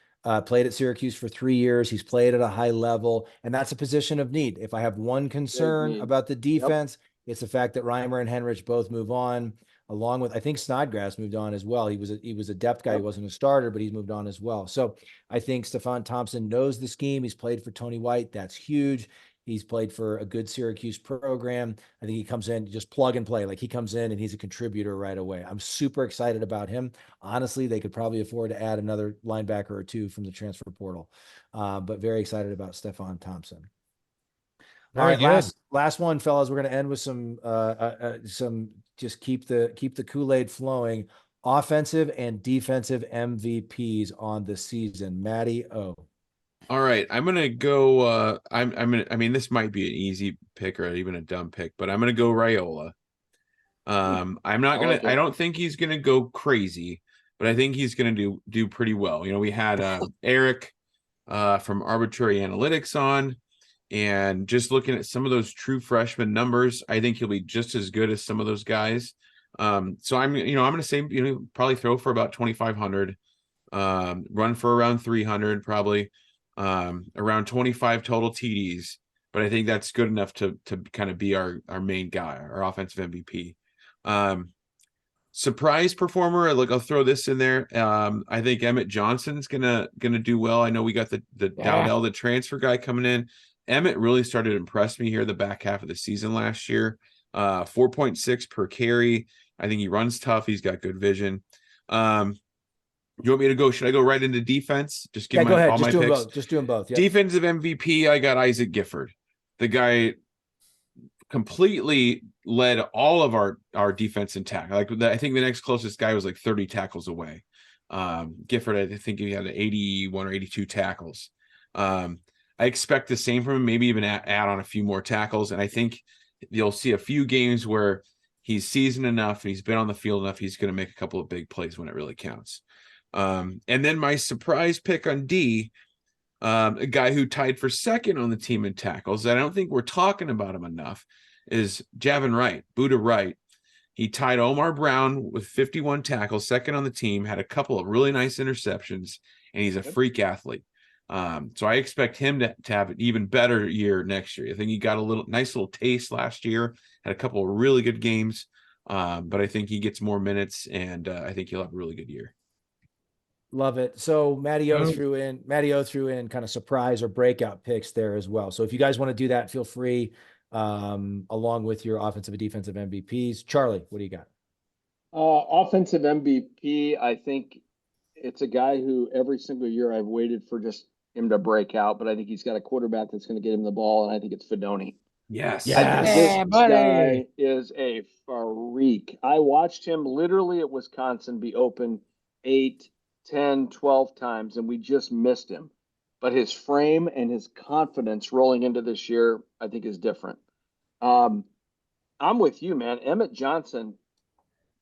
Played at Syracuse for 3 years. He's played at a high level, and that's a position of need. If I have one concern about the defense, it's the fact that Reimer and Henrich both move on, along with, I think Snodgrass moved on as well. He was a depth guy. He wasn't a starter, but he's moved on as well. So I think Stephon Thompson knows the scheme. He's played for Tony White. That's huge. He's played for a good Syracuse program. I think he comes in just plug and play. Like he comes in and he's a contributor right away. I'm super excited about him. Honestly, they could probably afford to add another linebacker or two from the transfer portal. But very excited about Stephon Thompson. All Very right, good. last one, fellas. We're going to end with some just keep the Kool Aid flowing. Offensive and defensive MVPs on the season. Matty O. All right, I'm gonna go. I mean, this might be an easy pick or even a dumb pick, but I'm gonna go Raiola. I'm not gonna. I don't think he's gonna go crazy, but I think he's gonna do pretty well. You know, we had Eric from Arbitrary Analytics on, and just looking at some of those true freshman numbers, I think he'll be just as good as some of those guys. So I'm gonna say, probably throw for about 2,500, run for around 300, probably, around 25 total TDs. But I think that's good enough to kind of be our main guy, our offensive MVP. Surprise performer, I'll throw this in there. I think Emmett Johnson's gonna do well. I know we got the Dowdell, the transfer guy, coming in. Emmett really started to impress me here the back half of the season last year. 4.6 per carry. I think he runs tough. He's got good vision. You want me to go? Should I go right into defense? Just give go ahead. all Just my do them picks. both. Just do them both. Yep. Defensive MVP, I got Isaac Gifford. The guy completely led all of our defense in tackle. I think the next closest guy was like 30 tackles away. Gifford, I think he had 81 or 82 tackles. I expect the same from him, maybe even add on a few more tackles. And I think you'll see a few games where he's seasoned enough and he's been on the field enough. He's going to make a couple of big plays when it really counts. And then my surprise pick on D, a guy who tied for second on the team in tackles, I don't think we're talking about him enough, is Javin Wright, Buddha Wright. He tied Omar Brown with 51 tackles, second on the team, had a couple of really nice interceptions, and he's a freak athlete. So I expect him to have an even better year next year. I think he got a nice little taste last year, had a couple of really good games, but I think he gets more minutes, and I think he'll have a really good year. Love it. So Matty O threw in kind of surprise or breakout picks there as well. So if you guys want to do that, feel free, along with your offensive and defensive MVPs. Charlie, what do you got? Offensive MVP, I think it's a guy who every single year I've waited for just him to break out, but I think he's got a quarterback that's going to get him the ball, and I think it's Fedoni. Yes. This guy is a freak. I watched him literally at Wisconsin be open 8, 10, 12 times, and we just missed him. But his frame and his confidence rolling into this year, I think, is different. I'm with you, man. Emmett Johnson,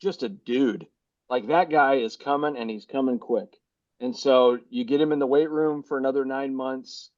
just a dude. Like, that guy is coming, and he's coming quick. And so you get him in the weight room for another 9 months.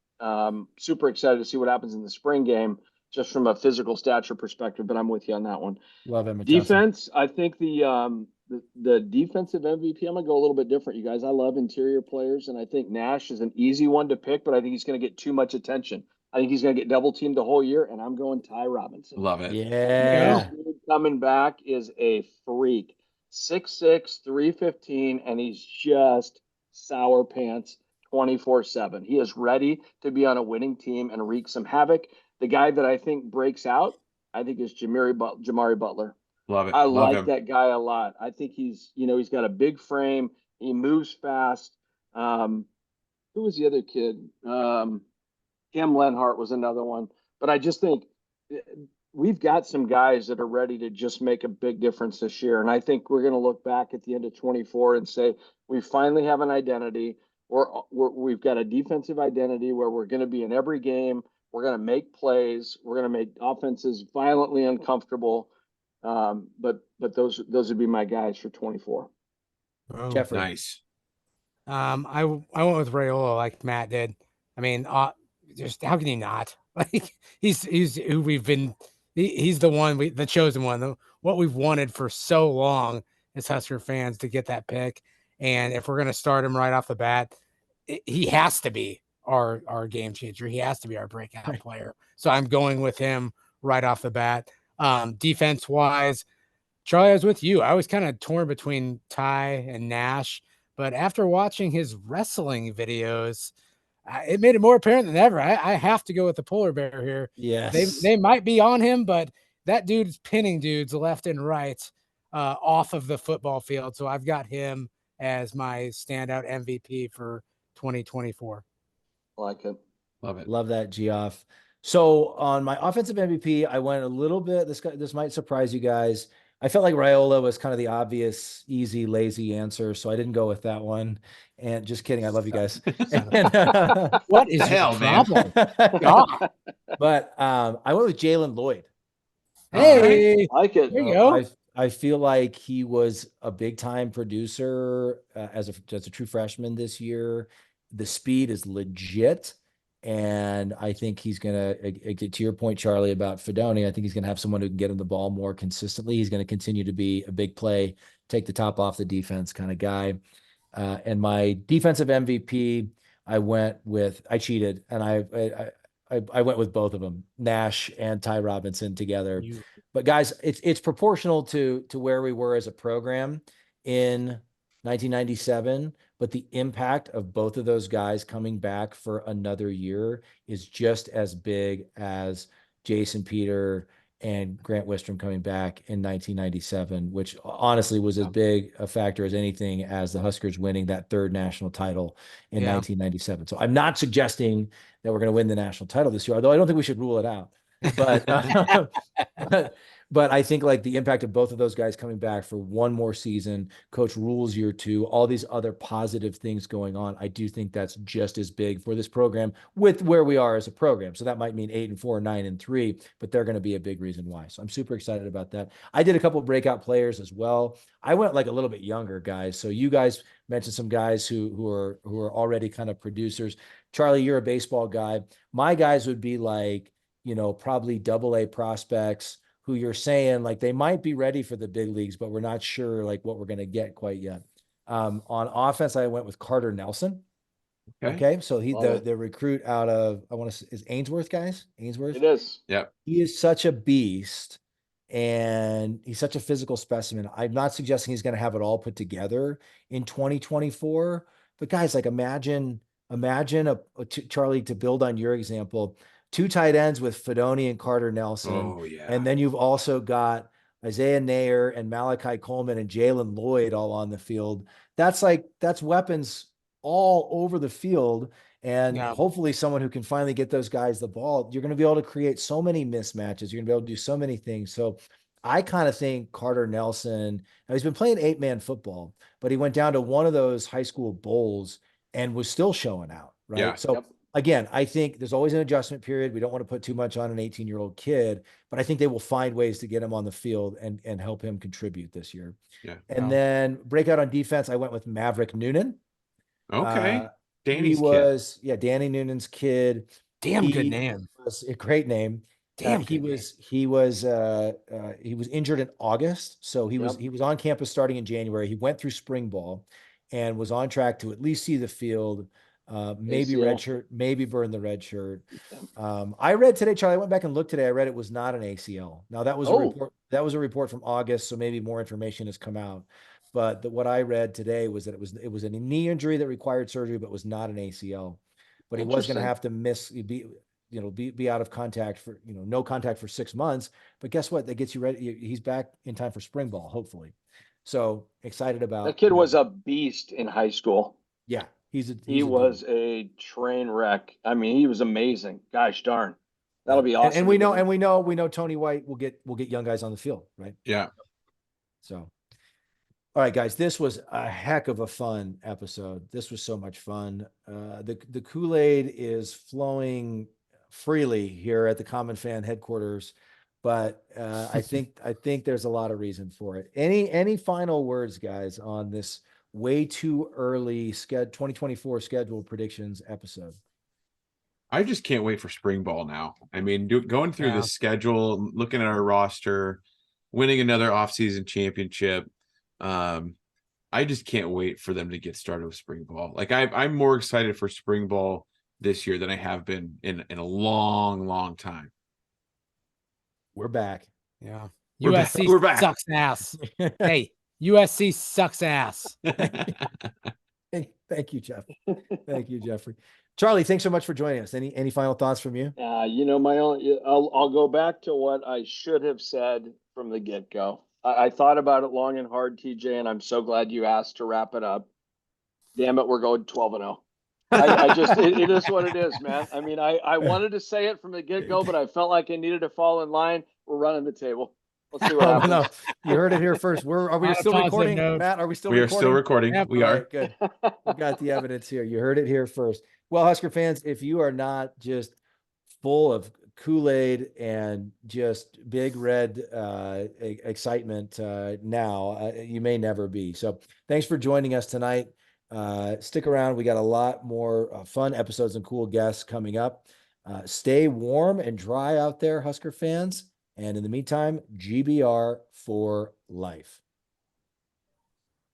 Super excited to see what happens in the spring game, just from a physical stature perspective, but I'm with you on that one. Love Emmett Defense, Johnson. I think the defensive MVP, I'm going to go a little bit different, you guys. I love interior players, and I think Nash is an easy one to pick, but I think he's going to get too much attention. I think he's going to get double teamed the whole year, and I'm going Ty Robinson. Love it. Yeah. Coming back is a freak. 6'6", 315, and he's just sour pants 24/7. He is ready to be on a winning team and wreak some havoc. The guy that I think breaks out, I think, is Jamari Butler. Love it. I Love like him. that guy a lot. I think he's got a big frame. He moves fast. Who was the other kid? Cam Lenhart was another one. But I just think we've got some guys that are ready to just make a big difference this year. And I think we're going to look back at the end of 24 and say, we finally have an identity. We've got a defensive identity where we're going to be in every game. We're going to make plays. We're going to make offenses violently uncomfortable. But those would be my guys for 24. Oh, Jeffrey. Nice. I went with Raiola like Matt did. I mean, just how can you not? Like he's who we've been. He's the one, the chosen one, what we've wanted for so long as Husker fans to get that pick. And if we're going to start him right off the bat, he has to be our game changer. He has to be our breakout player. So I'm going with him right off the bat. Defense wise, Charlie, I was with you. I was kind of torn between Ty and Nash, but after watching his wrestling videos, it made it more apparent than ever. I have to go with the polar bear here. Yes. They might be on him, but that dude's pinning dudes left and right off of the football field. So I've got him as my standout MVP for 2024. Like it. Love it. Love that, Geoff. So on my offensive MVP, I went a little bit. This might surprise you guys. I felt like Raiola was kind of the obvious, easy, lazy answer, so I didn't go with that one. And just kidding, I love you guys. What is The your hell, man? problem? God. But I went with Jalen Lloyd. Hey, Like it. there you go. I feel like he was a big time producer as a true freshman this year. The speed is legit. And I think he's going to get to your point, Charlie, about Fedoni. I think he's going to have someone who can get him the ball more consistently. He's going to continue to be a big play, take the top off the defense kind of guy. And my defensive MVP, I cheated and I went with both of them, Nash and Ty Robinson together. But guys, it's proportional to where we were as a program in 1997. But the impact of both of those guys coming back for another year is just as big as Jason Peter and Grant Wistrom coming back in 1997, which honestly was as big a factor as anything as the Huskers winning that third national title in 1997. So I'm not suggesting that we're going to win the national title this year, although I don't think we should rule it out. But I think like the impact of both of those guys coming back for one more season, Coach Rule's year 2, all these other positive things going on, I do think that's just as big for this program with where we are as a program. So that might mean 8-4, 9-3, but they're going to be a big reason why. So I'm super excited about that. I did a couple of breakout players as well. I went like a little bit younger guys. So you guys mentioned some guys who are already kind of producers. Charlie, you're a baseball guy. My guys would be like, probably AA prospects who you're saying like they might be ready for the big leagues, but we're not sure like what we're going to get quite yet. On offense, I went with Carter Nelson. Okay. So he, the recruit out of, is Ainsworth, guys? Ainsworth? It is. Yep. He is such a beast and he's such a physical specimen. I'm not suggesting he's going to have it all put together in 2024, but guys, like imagine Charlie, to build on your example, 2 tight ends with Fedoni and Carter Nelson. Oh, yeah. And then you've also got Isaiah Nair and Malachi Coleman and Jalen Lloyd all on the field. That's weapons all over the field. And hopefully someone who can finally get those guys the ball, you're going to be able to create so many mismatches. You're going to be able to do so many things. So I kind of think Carter Nelson, now he's been playing 8-man football, but he went down to one of those high school bowls and was still showing out. Right. Yeah. So again, I think there's always an adjustment period. We don't want to put too much on an 18-year-old kid, but I think they will find ways to get him on the field and help him contribute this year. Yeah. And then breakout on defense, I went with Maverick Noonan. Okay. Danny's kid. Danny Noonan's kid. Damn good name. Was a great name. Damn. He was injured in August. So he was on campus starting in January. He went through spring ball and was on track to at least see the field. Maybe ACL. red shirt, maybe burn the red shirt. I read today, Charlie, I went back and looked today. I read it was not an ACL. Now that was a report. That was a report from August. So maybe more information has come out, but what I read today was that it was a knee injury that required surgery, but was not an ACL, but he was going to have to be out of contact for, no contact for 6 months, but guess what? That gets you ready. He's back in time for spring ball, hopefully. So excited about that kid. Was a beast in high school. Yeah. He was a train wreck. I mean, he was amazing. Gosh darn. That'll be awesome. And we know Tony White will get young guys on the field, right? Yeah. So, all right, guys, this was a heck of a fun episode. This was so much fun. The Kool Aid is flowing freely here at the Common Fan headquarters, but I think there's a lot of reason for it. Any final words, guys, on this way too early 2024 schedule predictions episode? I just can't wait for spring ball now. I mean, going through the schedule, looking at our roster, winning another offseason championship. I just can't wait for them to get started with spring ball. Like I'm more excited for spring ball this year than I have been in a long, long time. We're back. Yeah. We're back. Sucks ass. Hey, USC sucks ass. Thank you, Jeff. Thank you, Jeffrey. Charlie, thanks so much for joining us. Any final thoughts from you? My own. I'll go back to what I should have said from the get go. I thought about it long and hard, TJ, and I'm so glad you asked to wrap it up. Damn it, we're going 12-0. I just it is what it is, man. I mean, I wanted to say it from the get go, but I felt like I needed to fall in line. We're running the table. Let's see what happens. No, you heard it here first. Are we On a still positive recording? note. Matt, are we still We are recording? still recording. Yep. We All are. right, good. We got the evidence here. You heard it here first. Well, Husker fans, if you are not just full of Kool-Aid and just big red excitement now, you may never be. So thanks for joining us tonight. Stick around. We got a lot more fun episodes and cool guests coming up. Stay warm and dry out there, Husker fans. And in the meantime, GBR for life.